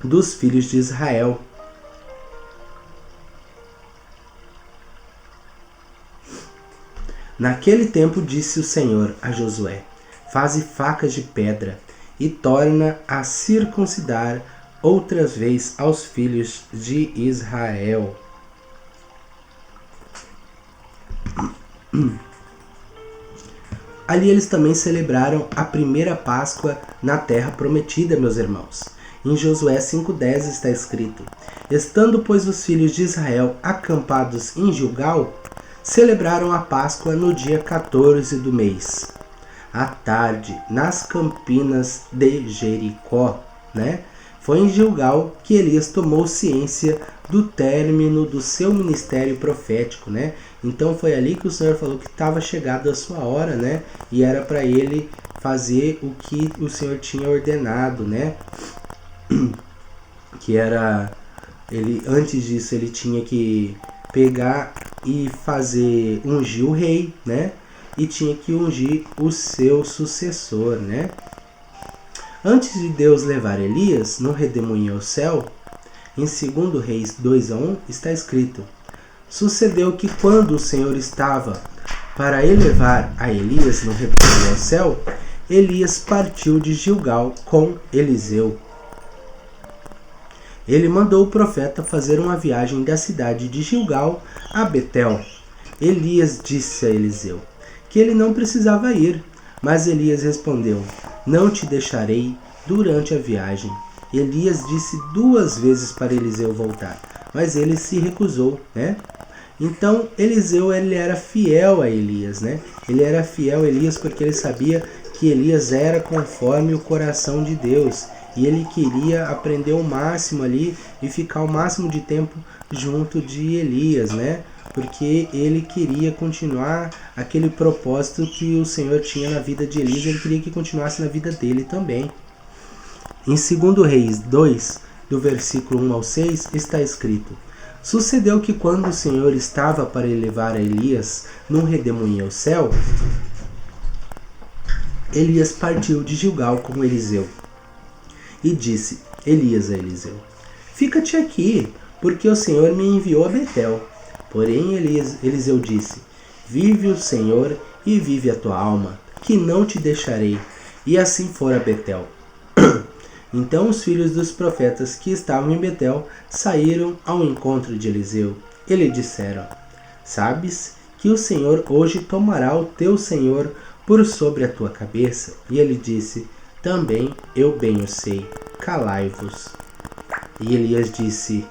dos filhos de Israel. Naquele tempo disse o Senhor a Josué: faze facas de pedra, e torna a circuncidar outras vezes aos filhos de Israel. Ali eles também celebraram a primeira Páscoa na terra prometida, meus irmãos. Em Josué 5,10 está escrito: estando, pois, os filhos de Israel acampados em Gilgal, celebraram a Páscoa no dia 14 do mês, à tarde, nas campinas de Jericó, né? Foi em Gilgal que Elias tomou ciência do término do seu ministério profético, né? Então foi ali que o Senhor falou que estava chegada a sua hora, né? E era para ele fazer o que o Senhor tinha ordenado, né? Que era ele, antes disso ele tinha que pegar e ungir o rei, né? E tinha que ungir o seu sucessor, né? Antes de Deus levar Elias no redemoinho ao céu, em 2 Reis 2:1 está escrito: sucedeu que quando o Senhor estava para elevar a Elias no redemoinho ao céu, Elias partiu de Gilgal com Eliseu. Ele mandou o profeta fazer uma viagem da cidade de Gilgal a Betel. Elias disse a Eliseu que ele não precisava ir, mas Elias respondeu: não te deixarei durante a viagem. Elias disse 2 vezes para Eliseu voltar, mas ele se recusou, né? Então Eliseu ele era fiel a Elias, né? Ele era fiel a Elias porque ele sabia que Elias era conforme o coração de Deus. E ele queria aprender o máximo ali e ficar o máximo de tempo junto de Elias, né? Porque ele queria continuar aquele propósito que o Senhor tinha na vida de Elias, ele queria que continuasse na vida dele também. Em 2 Reis 2, do versículo 1 ao 6, está escrito: sucedeu que quando o Senhor estava para elevar a Elias num redemoinho ao céu, Elias partiu de Gilgal com Eliseu. E disse Elias a Eliseu: fica-te aqui, porque o Senhor me enviou a Betel. Porém Eliseu disse: vive o Senhor e vive a tua alma, que não te deixarei. E assim fora a Betel. Então os filhos dos profetas que estavam em Betel saíram ao encontro de Eliseu. E lhe disseram: sabes que o Senhor hoje tomará o teu senhor por sobre a tua cabeça? E ele disse: também eu bem o sei, calai-vos. E Elias disse: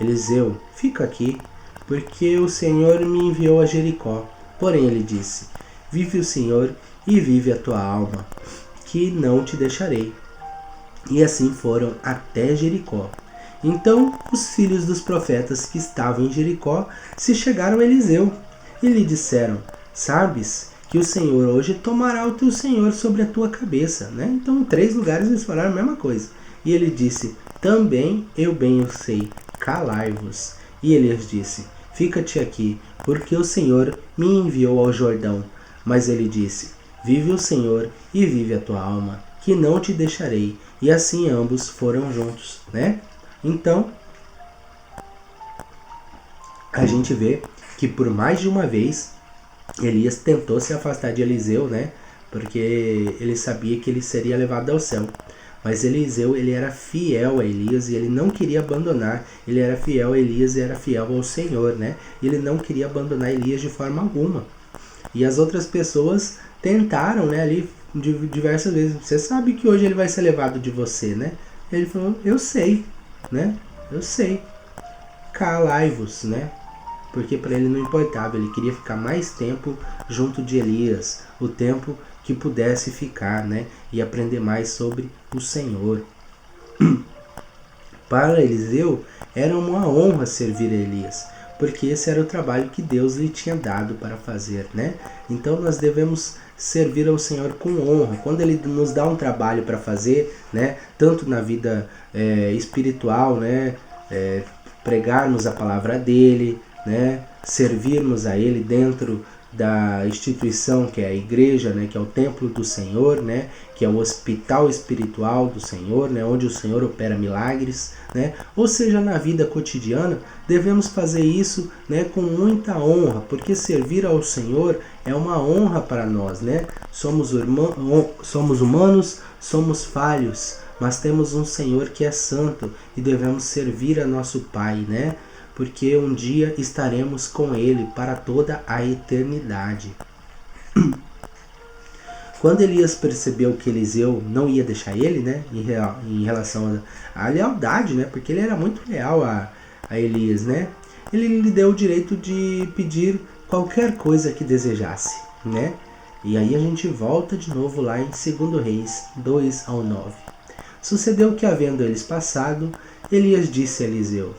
Eliseu, fica aqui, porque o Senhor me enviou a Jericó. Porém ele disse: vive o Senhor e vive a tua alma, que não te deixarei. E assim foram até Jericó. Então os filhos dos profetas que estavam em Jericó se chegaram a Eliseu e lhe disseram: sabes que o Senhor hoje tomará o teu senhor sobre a tua cabeça, né? Então em 3 lugares eles falaram a mesma coisa. E ele disse: também eu bem o sei, calai-vos. E Elias disse: fica-te aqui, porque o Senhor me enviou ao Jordão. Mas ele disse: vive o Senhor e vive a tua alma, que não te deixarei. E assim ambos foram juntos, né? Então a gente vê que por mais de uma vez Elias tentou se afastar de Eliseu, né? Porque ele sabia que ele seria levado ao céu. Mas Eliseu, ele era fiel a Elias e ele não queria abandonar. Ele era fiel a Elias e era fiel ao Senhor, né? Ele não queria abandonar Elias de forma alguma. E as outras pessoas tentaram, né, ali diversas vezes. Você sabe que hoje ele vai ser levado de você, né? Ele falou: eu sei, né? Eu sei. Calai-vos, né? Porque para ele não importava, ele queria ficar mais tempo junto de Elias, o tempo que pudesse ficar, né, e aprender mais sobre o Senhor. Para Eliseu era uma honra servir a Elias, porque esse era o trabalho que Deus lhe tinha dado para fazer, né? Então nós devemos servir ao Senhor com honra. Quando Ele nos dá um trabalho para fazer, né, tanto na vida espiritual, né, pregarmos a palavra dele, né, servirmos a Ele dentro da instituição que é a igreja, né, que é o templo do Senhor, né, que é o hospital espiritual do Senhor, né, onde o Senhor opera milagres, né, ou seja, na vida cotidiana, devemos fazer isso, né, com muita honra, porque servir ao Senhor é uma honra para nós, né? Somos humanos, somos falhos, mas temos um Senhor que é santo e devemos servir a nosso Pai, né? Porque um dia estaremos com Ele para toda a eternidade. Quando Elias percebeu que Eliseu não ia deixar ele, né, em relação à lealdade, né, porque ele era muito leal a Elias, né, ele lhe deu o direito de pedir qualquer coisa que desejasse, né. E aí a gente volta de novo lá em 2 Reis 2:9. Sucedeu que, havendo eles passado, Elias disse a Eliseu: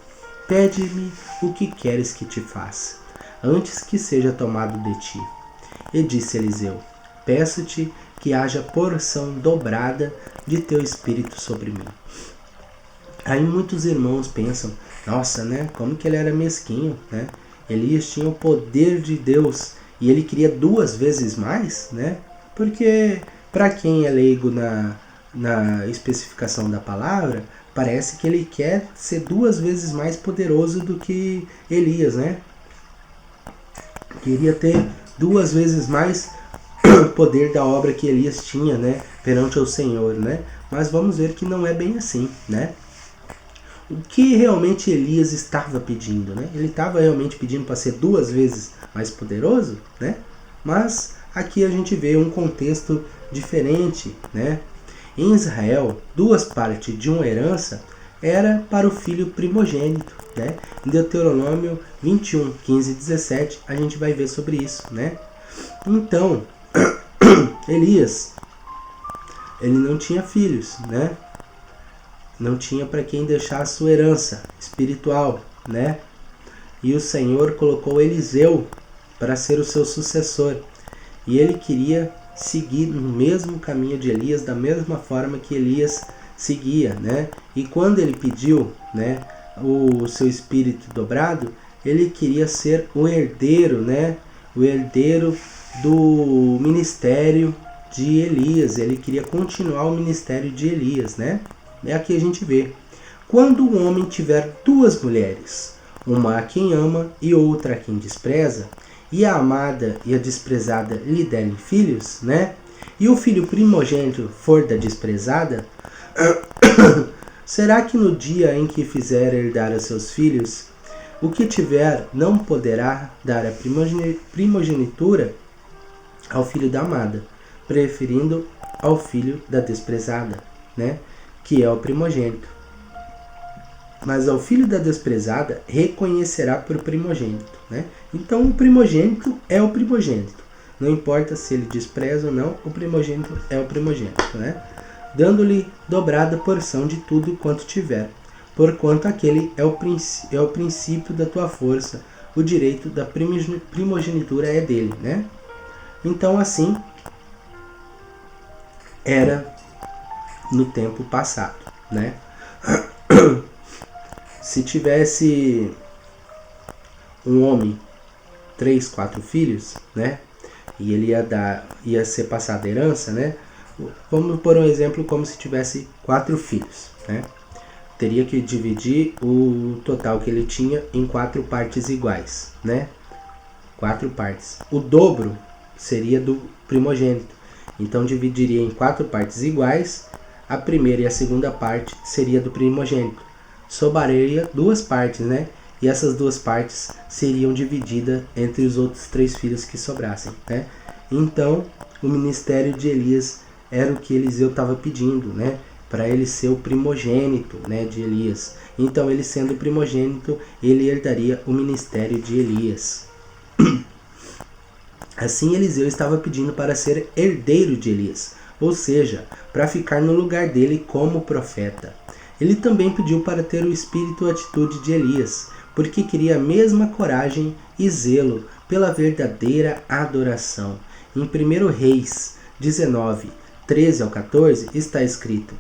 Pede-me o que queres que te faça, antes que seja tomado de ti. E disse Eliseu: Peço-te que haja porção dobrada de teu espírito sobre mim. Aí muitos irmãos pensam: nossa, né? Como que ele era mesquinho, né? Elias tinha o poder de Deus e ele queria 2 vezes mais, né? Porque para quem é leigo na especificação da palavra, parece que ele quer ser 2 vezes mais poderoso do que Elias, né? Queria ter 2 vezes mais poder da obra que Elias tinha, né? Perante o Senhor, né? Mas vamos ver que não é bem assim, né? O que realmente Elias estava pedindo, né? Ele estava realmente pedindo para ser 2 vezes mais poderoso, né? Mas aqui a gente vê um contexto diferente, né? Em Israel, 2 partes de uma herança era para o filho primogênito, né? Em Deuteronômio 21, 15 e 17, a gente vai ver sobre isso, né? Então, Elias, ele não tinha filhos, né? Não tinha para quem deixar a sua herança espiritual, né? E o Senhor colocou Eliseu para ser o seu sucessor. E ele queria seguir no mesmo caminho de Elias, da mesma forma que Elias seguia, né? E quando ele pediu, né, o seu espírito dobrado, ele queria ser o herdeiro, né? O herdeiro do ministério de Elias. Ele queria continuar o ministério de Elias, né? É aqui a gente vê: quando um homem tiver 2 mulheres, uma a quem ama e outra a quem despreza, e a amada e a desprezada lhe derem filhos, né? E o filho primogênito for da desprezada, será que no dia em que fizer herdar a seus filhos, o que tiver não poderá dar a primogenitura ao filho da amada, preferindo ao filho da desprezada, né? Que é o primogênito. Mas ao filho da desprezada reconhecerá por primogênito, né? Então o primogênito é o primogênito. Não importa se ele despreza ou não, o primogênito é o primogênito, né? Dando-lhe dobrada porção de tudo quanto tiver, porquanto aquele é o princípio da tua força, o direito da primogenitura é dele, né? Então assim era no tempo passado, né? Se tivesse um homem 3, 4 filhos, né? E ele ia ser passada a herança, né? Vamos por um exemplo como se tivesse 4 filhos, né? Teria que dividir o total que ele tinha em 4 partes iguais, né? 4 partes. O dobro seria do primogênito. Então dividiria em 4 partes iguais. A primeira e a segunda parte seria do primogênito. Sobraria 2 partes, né? E essas 2 partes seriam divididas entre os outros 3 filhos que sobrassem, né? Então, o ministério de Elias era o que Eliseu estava pedindo, né? Para ele ser o primogênito, né, de Elias. Então, ele sendo primogênito, ele herdaria o ministério de Elias. Assim Eliseu estava pedindo para ser herdeiro de Elias, ou seja, para ficar no lugar dele como profeta. Ele também pediu para ter o espírito e a atitude de Elias, porque queria a mesma coragem e zelo pela verdadeira adoração. Em 1 Reis 19, 13 ao 14, está escrito: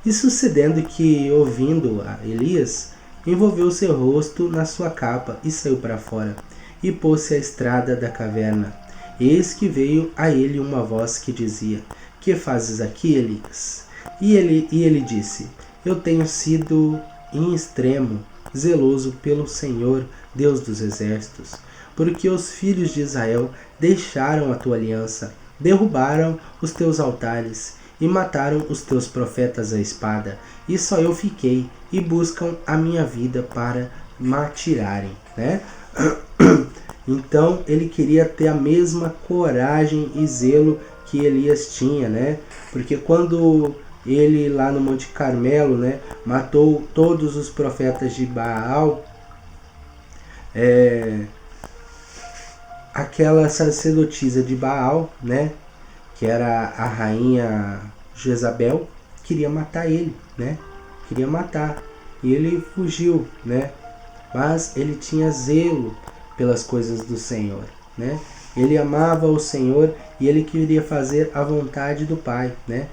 E sucedendo que, ouvindo a Elias, envolveu seu rosto na sua capa e saiu para fora, e pôs-se à estrada da caverna. Eis que veio a ele uma voz que dizia: Que fazes aqui, Elias? E ele disse: Eu tenho sido em extremo zeloso pelo Senhor, Deus dos exércitos, porque os filhos de Israel deixaram a tua aliança, derrubaram os teus altares e mataram os teus profetas à espada, e só eu fiquei, e buscam a minha vida para matirarem, né? Então ele queria ter a mesma coragem e zelo que Elias tinha, né? Porque quando ele lá no Monte Carmelo, né, matou todos os profetas de Baal, aquela sacerdotisa de Baal, né, que era a rainha Jezabel, queria matar ele, né? Queria matar. E ele fugiu, né? Mas ele tinha zelo pelas coisas do Senhor, né? Ele amava o Senhor e ele queria fazer a vontade do Pai, né?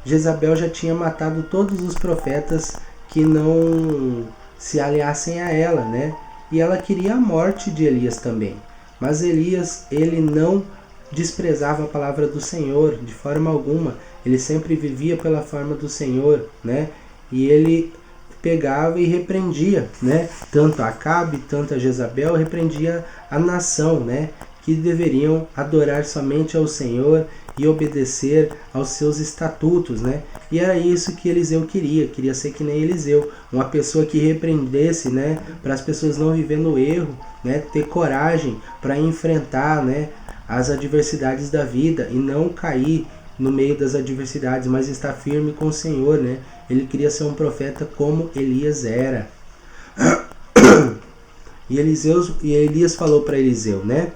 Jezabel já tinha matado todos os profetas que não se aliassem a ela, né? E ela queria a morte de Elias também. Mas Elias, ele não desprezava a palavra do Senhor de forma alguma. Ele sempre vivia pela forma do Senhor, né? E ele pegava e repreendia, né? Tanto a Acabe, tanto a Jezabel, repreendia a nação, né? Que deveriam adorar somente ao Senhor e obedecer aos seus estatutos, né? E era isso que Eliseu queria ser que nem Eliseu, uma pessoa que repreendesse, né? Para as pessoas não viver no erro, né? Ter coragem para enfrentar, né? As adversidades da vida e não cair no meio das adversidades, mas estar firme com o Senhor, né? Ele queria ser um profeta como Elias era. E Elias falou para Eliseu, né?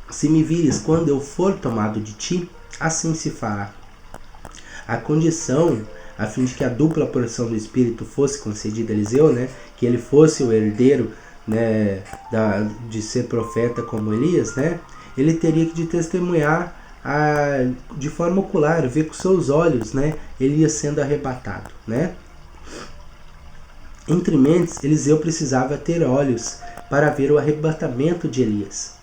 Se me vires quando eu for tomado de ti, assim se fará. A condição, a fim de que a dupla porção do Espírito fosse concedida a Eliseu, né? Que ele fosse o herdeiro, né? De ser profeta como Elias, né? Ele teria que testemunhar de forma ocular, ver com seus olhos, né? Elias sendo arrebatado, né? Entre mentes, Eliseu precisava ter olhos para ver o arrebatamento de Elias.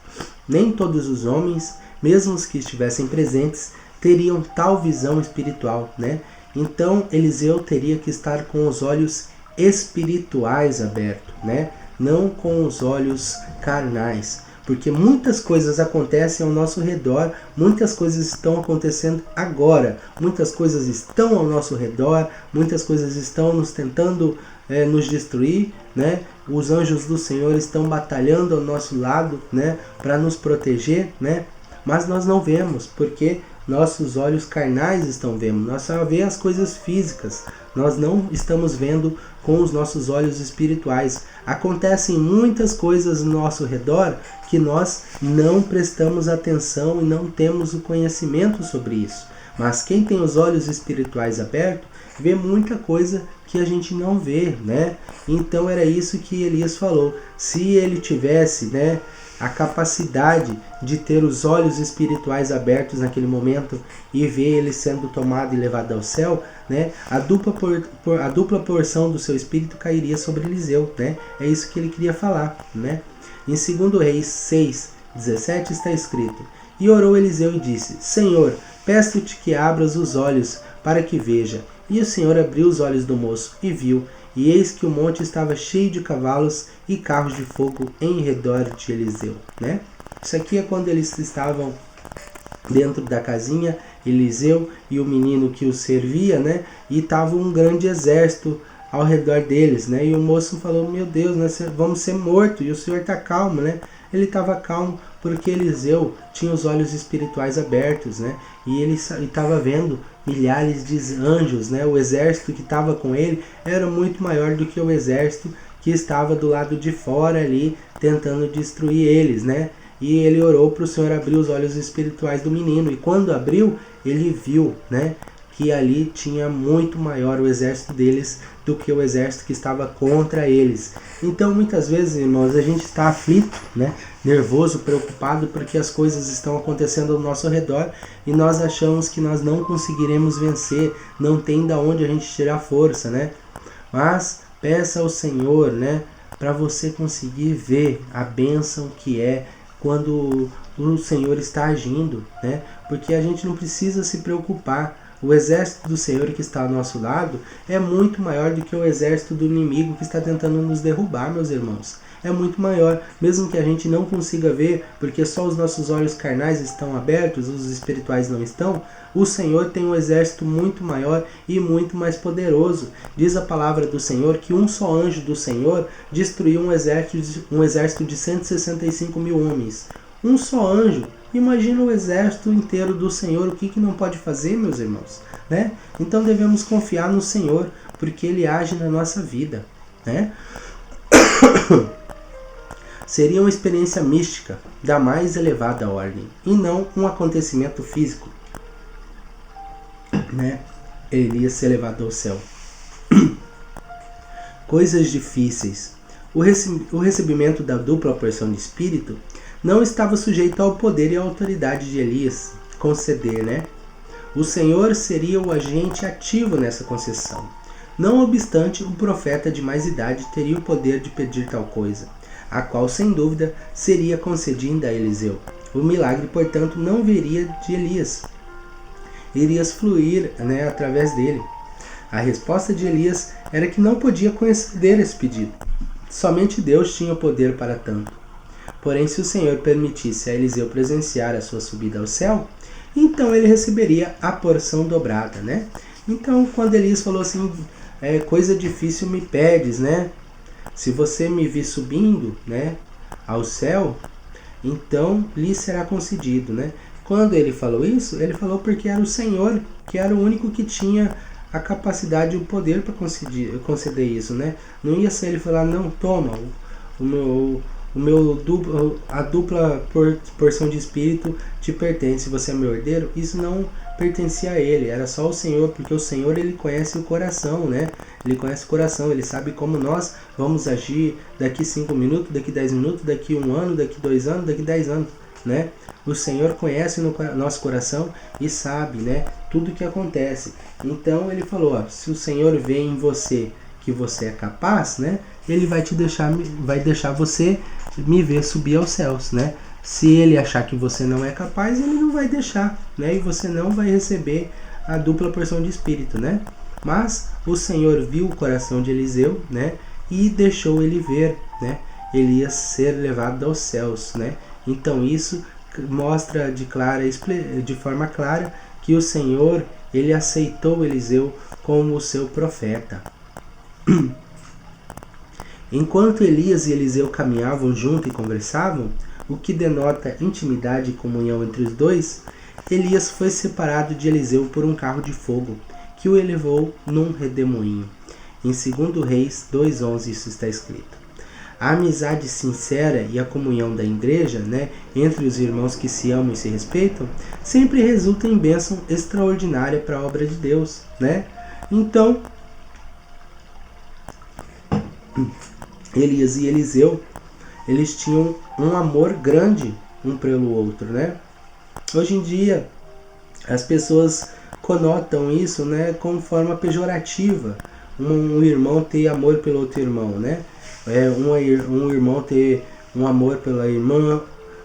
Nem todos os homens, mesmo os que estivessem presentes, teriam tal visão espiritual, né? Então Eliseu teria que estar com os olhos espirituais abertos, né? Não com os olhos carnais. Porque muitas coisas acontecem ao nosso redor, muitas coisas estão acontecendo agora, muitas coisas estão ao nosso redor, muitas coisas estão nos tentando nos destruir, né? Os anjos do Senhor estão batalhando ao nosso lado, né? Para nos proteger, né? Mas nós não vemos, porque nossos olhos carnais estão vendo, nós só vemos as coisas físicas, nós não estamos vendo com os nossos olhos espirituais. Acontecem muitas coisas no nosso redor que nós não prestamos atenção e não temos o conhecimento sobre isso. Mas quem tem os olhos espirituais abertos, vê muita coisa que a gente não vê, né? Então era isso que Elias falou. Se ele tivesse, né, a capacidade de ter os olhos espirituais abertos naquele momento e ver ele sendo tomado e levado ao céu, né, a dupla porção do seu espírito cairia sobre Eliseu, né? É isso que ele queria falar, né? Em 2 Reis 6:17 está escrito: E orou Eliseu e disse: Senhor, peço-te que abras os olhos para que veja. E o Senhor abriu os olhos do moço e viu, e eis que o monte estava cheio de cavalos e carros de fogo em redor de Eliseu, né? Isso aqui é quando eles estavam dentro da casinha, Eliseu e o menino que o servia, né? E estava um grande exército ao redor deles, né? E o moço falou: meu Deus, nós vamos ser mortos. E o Senhor está calmo, né? Ele estava calmo porque Eliseu tinha os olhos espirituais abertos, né? E ele estava vendo milhares de anjos, né? O exército que estava com ele era muito maior do que o exército que estava do lado de fora ali tentando destruir eles, né? e ele orou para o Senhor abrir os olhos espirituais do menino. E quando abriu, ele viu, né, que ali tinha muito maior o exército deles do que o exército que estava contra eles. Então, muitas vezes, irmãos, a gente está aflito, né, nervoso, preocupado, porque as coisas estão acontecendo ao nosso redor e nós achamos que nós não conseguiremos vencer, não tem da onde a gente tirar força, né? Mas peça ao Senhor, né, para você conseguir ver a bênção que é quando o Senhor está agindo, né? Porque a gente não precisa se preocupar. O exército do Senhor que está ao nosso lado é muito maior do que o exército do inimigo que está tentando nos derrubar, meus irmãos. É muito maior, mesmo que a gente não consiga ver, porque só os nossos olhos carnais estão abertos, os espirituais não estão. O Senhor tem um exército muito maior e muito mais poderoso. Diz a palavra do Senhor que um só anjo do Senhor destruiu um exército de 165 mil homens. Um só anjo. Imagina o exército inteiro do Senhor, o que não pode fazer, meus irmãos, né? Então devemos confiar no Senhor, porque Ele age na nossa vida, né? Seria uma experiência mística da mais elevada ordem, e não um acontecimento físico, né? Ele ia ser levado ao céu. Coisas difíceis. O recebimento da dupla porção de espírito não estava sujeito ao poder e à autoridade de Elias conceder, né? O Senhor seria o agente ativo nessa concessão. Não obstante, o profeta de mais idade teria o poder de pedir tal coisa, a qual, sem dúvida, seria concedida a Eliseu. O milagre, portanto, não viria de Elias. Iria fluir, né, através dele. A resposta de Elias era que não podia conceder esse pedido. Somente Deus tinha o poder para tanto. Porém, se o Senhor permitisse a Eliseu presenciar a sua subida ao céu, então ele receberia a porção dobrada, né? Então, quando Elias falou assim, coisa difícil me pedes, né? Se você me vir subindo, né, ao céu, então lhe será concedido, né? Quando ele falou isso, ele falou porque era o Senhor, que era o único que tinha a capacidade e o poder para conceder isso, né? Não ia ser ele falar, não, toma, a dupla porção de espírito te pertence, você é meu herdeiro. Isso não pertencia a ele, era só o Senhor, porque o Senhor, ele conhece o coração, né? Ele conhece o coração, ele sabe como nós vamos agir daqui 5 minutos, daqui 10 minutos, daqui 1 ano, daqui 2 anos, daqui 10 anos, né? O Senhor conhece o nosso coração e sabe, né, tudo o que acontece. Então ele falou, ó, se o Senhor vê em você que você é capaz, né, ele vai deixar você me ver subir aos céus, né? Se ele achar que você não é capaz, ele não vai deixar, né? E você não vai receber a dupla porção de espírito, né? Mas o Senhor viu o coração de Eliseu, né, e deixou ele ver, né? Ele ia ser levado aos céus, né? Então isso mostra de forma clara que o Senhor, ele aceitou Eliseu como o seu profeta. Enquanto Elias e Eliseu caminhavam junto e conversavam, o que denota intimidade e comunhão entre os dois, Elias foi separado de Eliseu por um carro de fogo, que o elevou num redemoinho. Em 2 Reis 2:11 isso está escrito. A amizade sincera e a comunhão da igreja, né, entre os irmãos que se amam e se respeitam, sempre resulta em bênção extraordinária para a obra de Deus, né? Então, Elias e Eliseu, eles tinham um amor grande um pelo outro, né? Hoje em dia, as pessoas conotam isso, né, como forma pejorativa. Um irmão ter amor pelo outro irmão, né? Um irmão ter um amor pela irmã,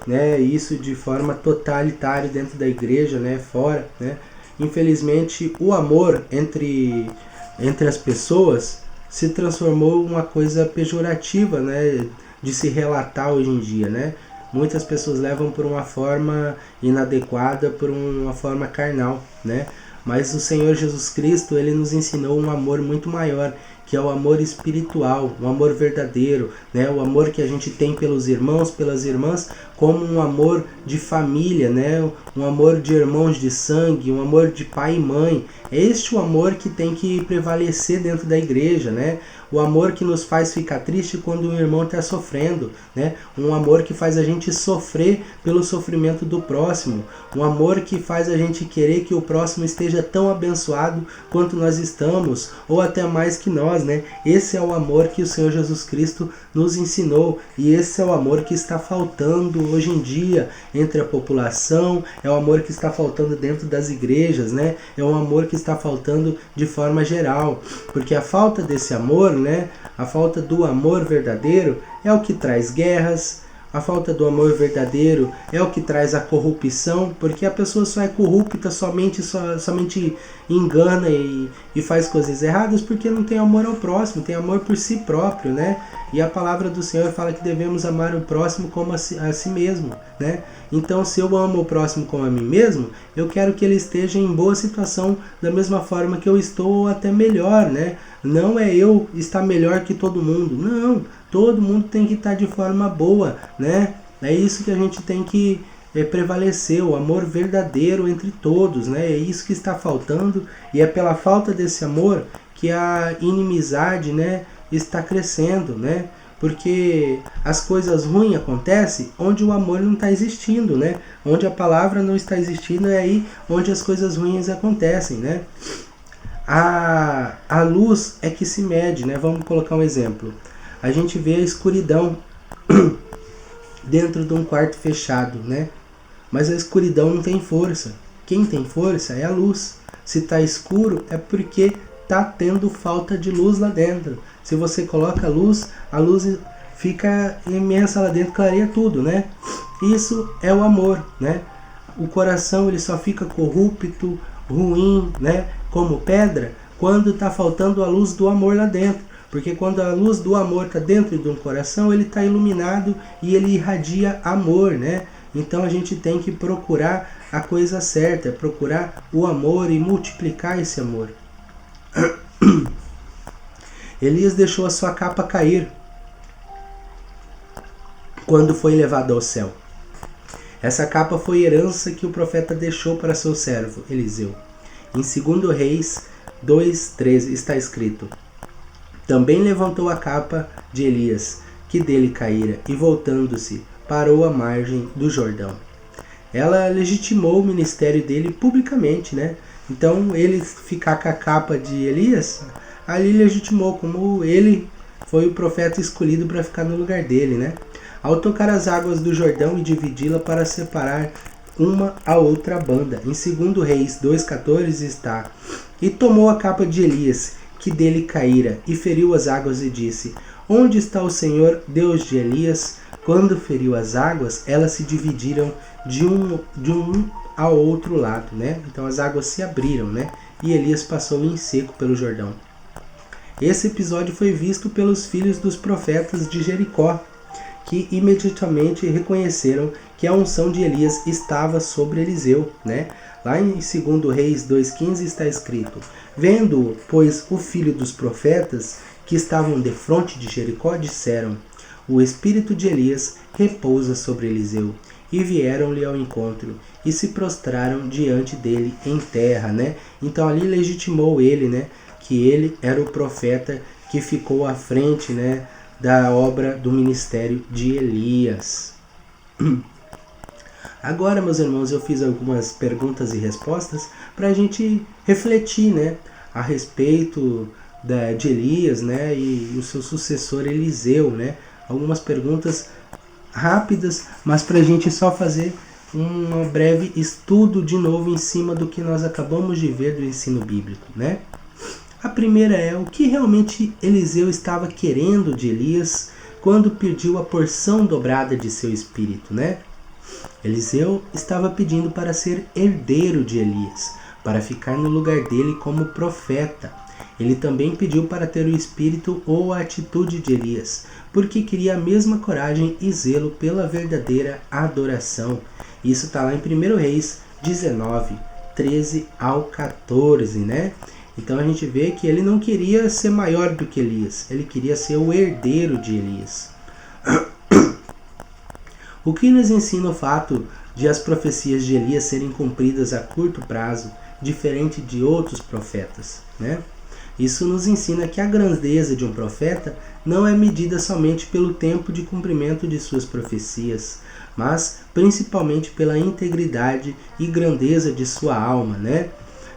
né? Isso de forma totalitária dentro da igreja, né? Fora, né? Infelizmente, o amor entre as pessoas se transformou em uma coisa pejorativa, né? De se relatar hoje em dia, né? Muitas pessoas levam por uma forma inadequada, por uma forma carnal, né? Mas o Senhor Jesus Cristo, ele nos ensinou um amor muito maior, que é o amor espiritual, o amor verdadeiro, né? O amor que a gente tem pelos irmãos, pelas irmãs, como um amor de família, né? Um amor de irmãos de sangue, um amor de pai e mãe. É este o amor que tem que prevalecer dentro da igreja, né? O amor que nos faz ficar triste quando o irmão está sofrendo, né? Um amor que faz a gente sofrer pelo sofrimento do próximo. Um amor que faz a gente querer que o próximo esteja tão abençoado quanto nós estamos, ou até mais que nós, né? Esse é o amor que o Senhor Jesus Cristo nos ensinou, e esse é o amor que está faltando hoje em dia entre a população, é o amor que está faltando dentro das igrejas, né? É um amor que está faltando de forma geral, porque a falta desse amor, né? A falta do amor verdadeiro é o que traz guerras. A falta do amor verdadeiro é o que traz a corrupção, porque a pessoa só é corrupta, somente engana e faz coisas erradas porque não tem amor ao próximo, tem amor por si próprio, né? E a palavra do Senhor fala que devemos amar o próximo como a si mesmo, né? Então, se eu amo o próximo como a mim mesmo, eu quero que ele esteja em boa situação da mesma forma que eu estou, ou até melhor, né? Não é eu estar melhor que todo mundo, não. Todo mundo tem que estar de forma boa, né? É isso que a gente tem que prevalecer, o amor verdadeiro entre todos, né? É isso que está faltando, e é pela falta desse amor que a inimizade, né, está crescendo, né? Porque as coisas ruins acontecem onde o amor não está existindo, né? Onde a palavra não está existindo, é aí onde as coisas ruins acontecem, né? A luz é que se mede, né? Vamos colocar um exemplo. A gente vê a escuridão dentro de um quarto fechado, né? Mas a escuridão não tem força. Quem tem força é a luz. Se está escuro é porque está tendo falta de luz lá dentro. Se você coloca a luz fica imensa lá dentro, clareia tudo, né? Isso é o amor, né? O coração ele só fica corrupto, ruim, né? Como pedra, quando está faltando a luz do amor lá dentro. Porque quando a luz do amor está dentro de um coração, ele está iluminado e ele irradia amor, né? Então a gente tem que procurar a coisa certa, procurar o amor e multiplicar esse amor. Elias deixou a sua capa cair quando foi levado ao céu. Essa capa foi herança que o profeta deixou para seu servo, Eliseu. Em 2 Reis 2:13 está escrito: também levantou a capa de Elias, que dele caíra, e voltando-se, parou à margem do Jordão. Ela legitimou o ministério dele publicamente, né? Então, ele ficar com a capa de Elias, ali legitimou como ele foi o profeta escolhido para ficar no lugar dele, né? Ao tocar as águas do Jordão e dividi-la para separar uma a outra banda. Em 2 Reis 2:14 está: e tomou a capa de Elias, que dele caíra, e feriu as águas e disse: onde está o Senhor, Deus de Elias? Quando feriu as águas, elas se dividiram de um ao outro lado, né? Então as águas se abriram, né? E Elias passou em seco pelo Jordão. Esse episódio foi visto pelos filhos dos profetas de Jericó, que imediatamente reconheceram que a unção de Elias estava sobre Eliseu, né? Lá em 2 Reis 2:15 está escrito: vendo, pois, o filho dos profetas que estavam defronte de Jericó, disseram: o espírito de Elias repousa sobre Eliseu. E vieram-lhe ao encontro e se prostraram diante dele em terra, né? Então ali legitimou ele, né? Que ele era o profeta que ficou à frente, né? Da obra do ministério de Elias. Agora, meus irmãos, eu fiz algumas perguntas e respostas para a gente refletir, né? A respeito de Elias, né? E o seu sucessor Eliseu, né? Algumas perguntas rápidas, mas para a gente só fazer um breve estudo de novo em cima do que nós acabamos de ver do ensino bíblico, né? A primeira é: o que realmente Eliseu estava querendo de Elias quando pediu a porção dobrada de seu espírito, né? Eliseu estava pedindo para ser herdeiro de Elias, para ficar no lugar dele como profeta. Ele também pediu para ter o espírito ou a atitude de Elias, porque queria a mesma coragem e zelo pela verdadeira adoração. Isso está lá em 1 Reis 19, 13 ao 14, né? Então a gente vê que ele não queria ser maior do que O que nos ensina o fato de as profecias de Elias serem cumpridas a curto prazo, diferente de outros profetas, né? Isso nos ensina que a grandeza de um profeta não é medida somente pelo tempo de cumprimento de suas profecias, mas principalmente pela integridade e grandeza de sua alma, né?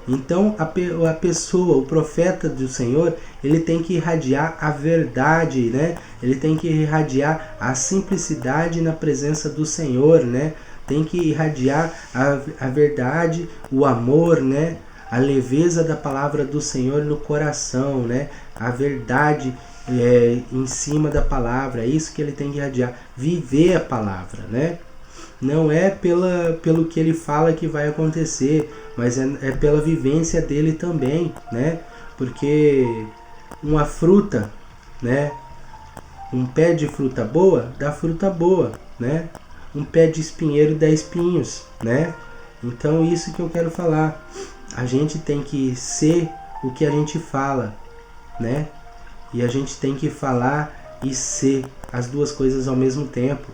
Então a pessoa, o profeta do Senhor, ele tem que irradiar a verdade, né? Ele tem que irradiar a simplicidade na presença do Senhor, né? Tem que irradiar a verdade, o amor, né? A leveza da palavra do Senhor no coração, né? A verdade em cima da palavra, é isso que ele tem que irradiar. Viver a palavra, né? Não é pelo que ele fala que vai acontecer, mas é pela vivência dele também, né? Porque uma fruta, né? Um pé de fruta boa dá fruta boa, né? Um pé de espinheiro dá espinhos, né? Então isso que eu quero falar. A gente tem que ser o que a gente fala, né? E a gente tem que falar e ser as duas coisas ao mesmo tempo.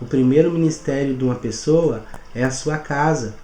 O primeiro ministério de uma pessoa é a sua casa.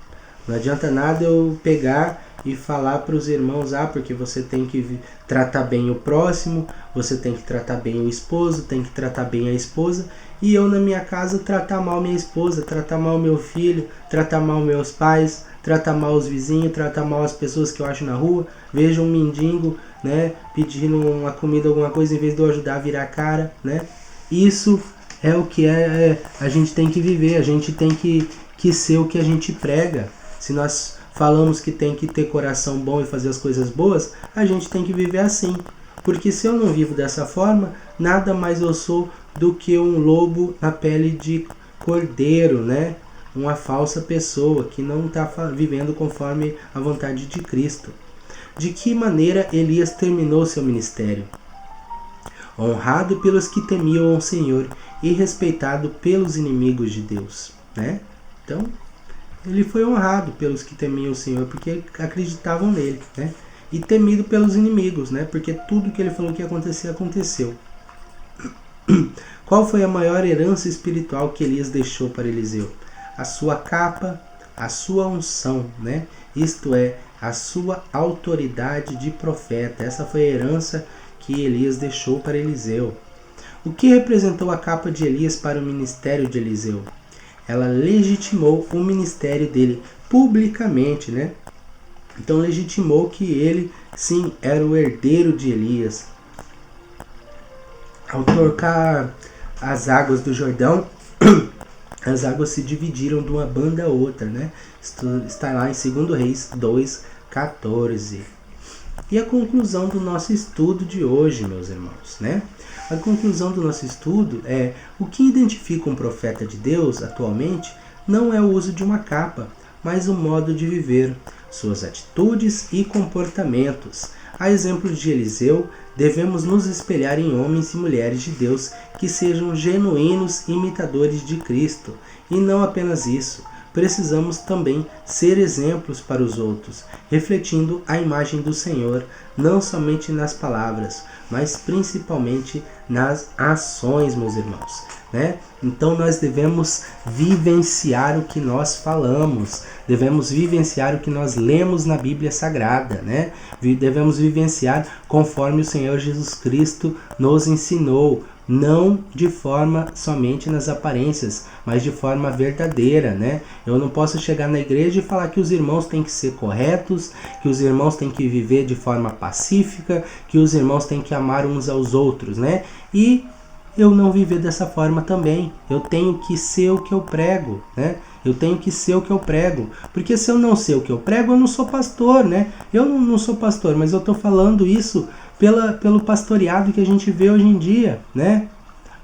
Não adianta nada eu pegar e falar para os irmãos, porque você tem que tratar bem o próximo, você tem que tratar bem o esposo, tem que tratar bem a esposa, e eu na minha casa tratar mal minha esposa, tratar mal meu filho, tratar mal meus pais, tratar mal os vizinhos, tratar mal as pessoas que eu acho na rua, vejo um mendigo, né, pedindo uma comida, alguma coisa, em vez de eu ajudar a virar a cara, né? Isso é o que a gente tem que viver, a gente tem que ser o que a gente prega. Se nós falamos que tem que ter coração bom e fazer as coisas boas, a gente tem que viver assim. Porque se eu não vivo dessa forma, nada mais eu sou do que um lobo na pele de cordeiro, né? Uma falsa pessoa que não está vivendo conforme a vontade de Cristo. De que maneira Elias terminou seu ministério? Honrado pelos que temiam o Senhor e respeitado pelos inimigos de Deus, né? Então, ele foi honrado pelos que temiam o Senhor, porque acreditavam nele, né? E temido pelos inimigos, né? Porque tudo que ele falou que ia acontecer, aconteceu. Qual foi a maior herança espiritual que Elias deixou para Eliseu? A sua capa, a sua unção, né? Isto é, a sua autoridade de profeta. Essa foi a herança que Elias deixou para Eliseu. O que representou a capa de Elias para o ministério de Eliseu? Ela legitimou o ministério dele publicamente, né? Então legitimou que ele, sim, era o herdeiro de Elias. Ao trocar as águas do Jordão, as águas se dividiram de uma banda a outra, né? Isto está lá em 2 Reis 2:14. E a conclusão do nosso estudo de hoje, meus irmãos, né? A conclusão do nosso estudo é: o que identifica um profeta de Deus atualmente não é o uso de uma capa, mas o modo de viver, suas atitudes e comportamentos. A exemplo de Eliseu, devemos nos espelhar em homens e mulheres de Deus que sejam genuínos imitadores de Cristo. E não apenas isso, precisamos também ser exemplos para os outros, refletindo a imagem do Senhor, não somente nas palavras, mas principalmente nas ações, meus irmãos, né? Então nós devemos vivenciar o que nós falamos, devemos vivenciar o que nós lemos na Bíblia Sagrada, né? Devemos vivenciar conforme o Senhor Jesus Cristo nos ensinou, não de forma somente nas aparências, mas de forma verdadeira, né? Eu não posso chegar na igreja e falar que os irmãos têm que ser corretos, que os irmãos têm que viver de forma pacífica, que os irmãos têm que amar uns aos outros, né? E eu não viver dessa forma também. Eu tenho que ser o que eu prego, né? Eu tenho que ser o que eu prego. Porque se eu não ser o que eu prego, eu não sou pastor, né? Eu não sou pastor, mas eu estou falando isso pelo pastoreado que a gente vê hoje em dia, né?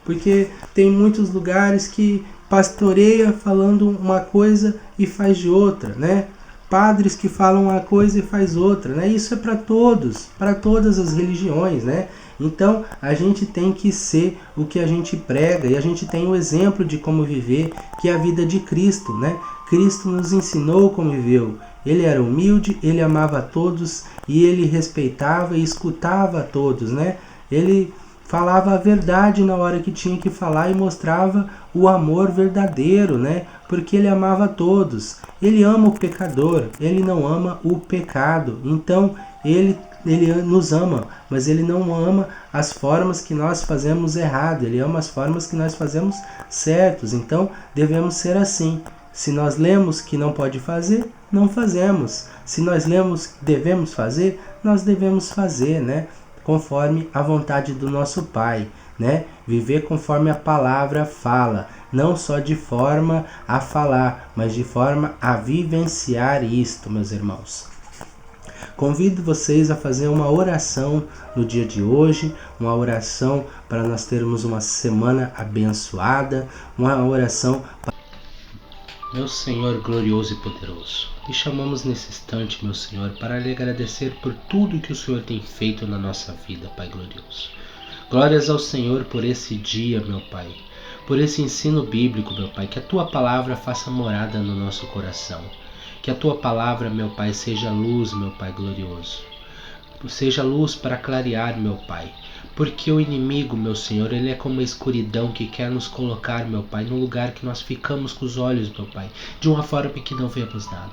Porque tem muitos lugares que pastoreia falando uma coisa e faz de outra, né? Padres que falam uma coisa e faz outra, né? Isso é para todos, para todas as religiões, né? Então a gente tem que ser o que a gente prega, e a gente tem o exemplo de como viver, que é a vida de Cristo, né? Cristo nos ensinou como viveu. Ele era humilde, ele amava a todos e ele respeitava e escutava a todos, né? Ele falava a verdade na hora que tinha que falar e mostrava o amor verdadeiro, né? Porque ele amava todos. Ele ama o pecador, ele não ama o pecado. Então, ele nos ama, mas ele não ama as formas que nós fazemos errado, ele ama as formas que nós fazemos certos. Então, devemos ser assim. Se nós lemos que não pode fazer, não fazemos. Se nós lemos que devemos fazer, nós devemos fazer, né? Conforme a vontade do nosso Pai, né? Viver conforme a palavra fala, não só de forma a falar, mas de forma a vivenciar isto, meus irmãos. Convido vocês a fazer uma oração no dia de hoje, uma oração para nós termos uma semana abençoada, uma oração para... Meu Senhor glorioso e poderoso, te chamamos nesse instante, meu Senhor, para lhe agradecer por tudo que o Senhor tem feito na nossa vida, Pai glorioso. Glórias ao Senhor por esse dia, meu Pai, por esse ensino bíblico, meu Pai, que a Tua palavra faça morada no nosso coração. Que a Tua palavra, meu Pai, seja luz, meu Pai glorioso. Seja luz para clarear, meu Pai. Porque o inimigo, meu Senhor, ele é como a escuridão que quer nos colocar, meu Pai, num lugar que nós ficamos com os olhos, meu Pai, de uma forma que não vemos nada.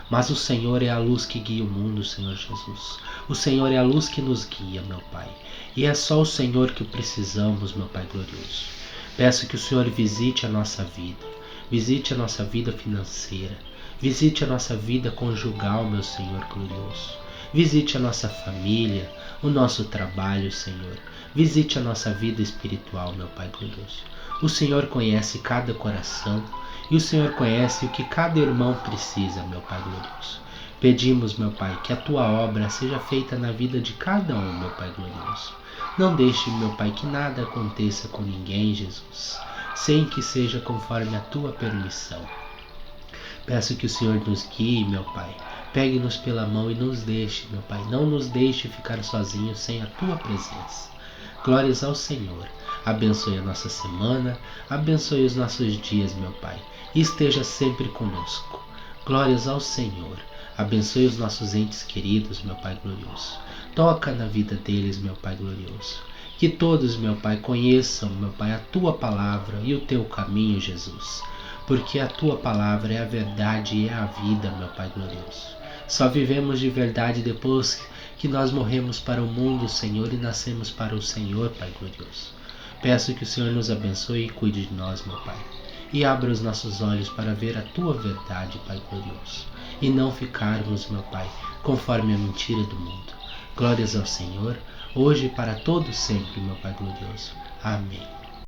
Mas o Senhor é a luz que guia o mundo, Senhor Jesus. O Senhor é a luz que nos guia, meu Pai. E é só o Senhor que precisamos, meu Pai glorioso. Peço que o Senhor visite a nossa vida. Visite a nossa vida financeira. Visite a nossa vida conjugal, meu Senhor glorioso. Visite a nossa família, o nosso trabalho, Senhor. Visite a nossa vida espiritual, meu Pai glorioso. O Senhor conhece cada coração e o Senhor conhece o que cada irmão precisa, meu Pai glorioso. Pedimos, meu Pai, que a Tua obra seja feita na vida de cada um, meu Pai glorioso. Não deixe, meu Pai, que nada aconteça com ninguém, Jesus, sem que seja conforme a Tua permissão. Peço que o Senhor nos guie, meu Pai. Pegue-nos pela mão e nos deixe, meu Pai. Não nos deixe ficar sozinhos sem a Tua presença. Glórias ao Senhor. Abençoe a nossa semana. Abençoe os nossos dias, meu Pai. E esteja sempre conosco. Glórias ao Senhor. Abençoe os nossos entes queridos, meu Pai glorioso. Toca na vida deles, meu Pai glorioso. Que todos, meu Pai, conheçam, meu Pai, a Tua palavra e o Teu caminho, Jesus. Porque a Tua palavra é a verdade e é a vida, meu Pai glorioso. Só vivemos de verdade depois que nós morremos para o mundo, Senhor, e nascemos para o Senhor, Pai glorioso. Peço que o Senhor nos abençoe e cuide de nós, meu Pai. E abra os nossos olhos para ver a Tua verdade, Pai glorioso. E não ficarmos, meu Pai, conforme a mentira do mundo. Glórias ao Senhor, hoje e para todo sempre, meu Pai glorioso. Amém.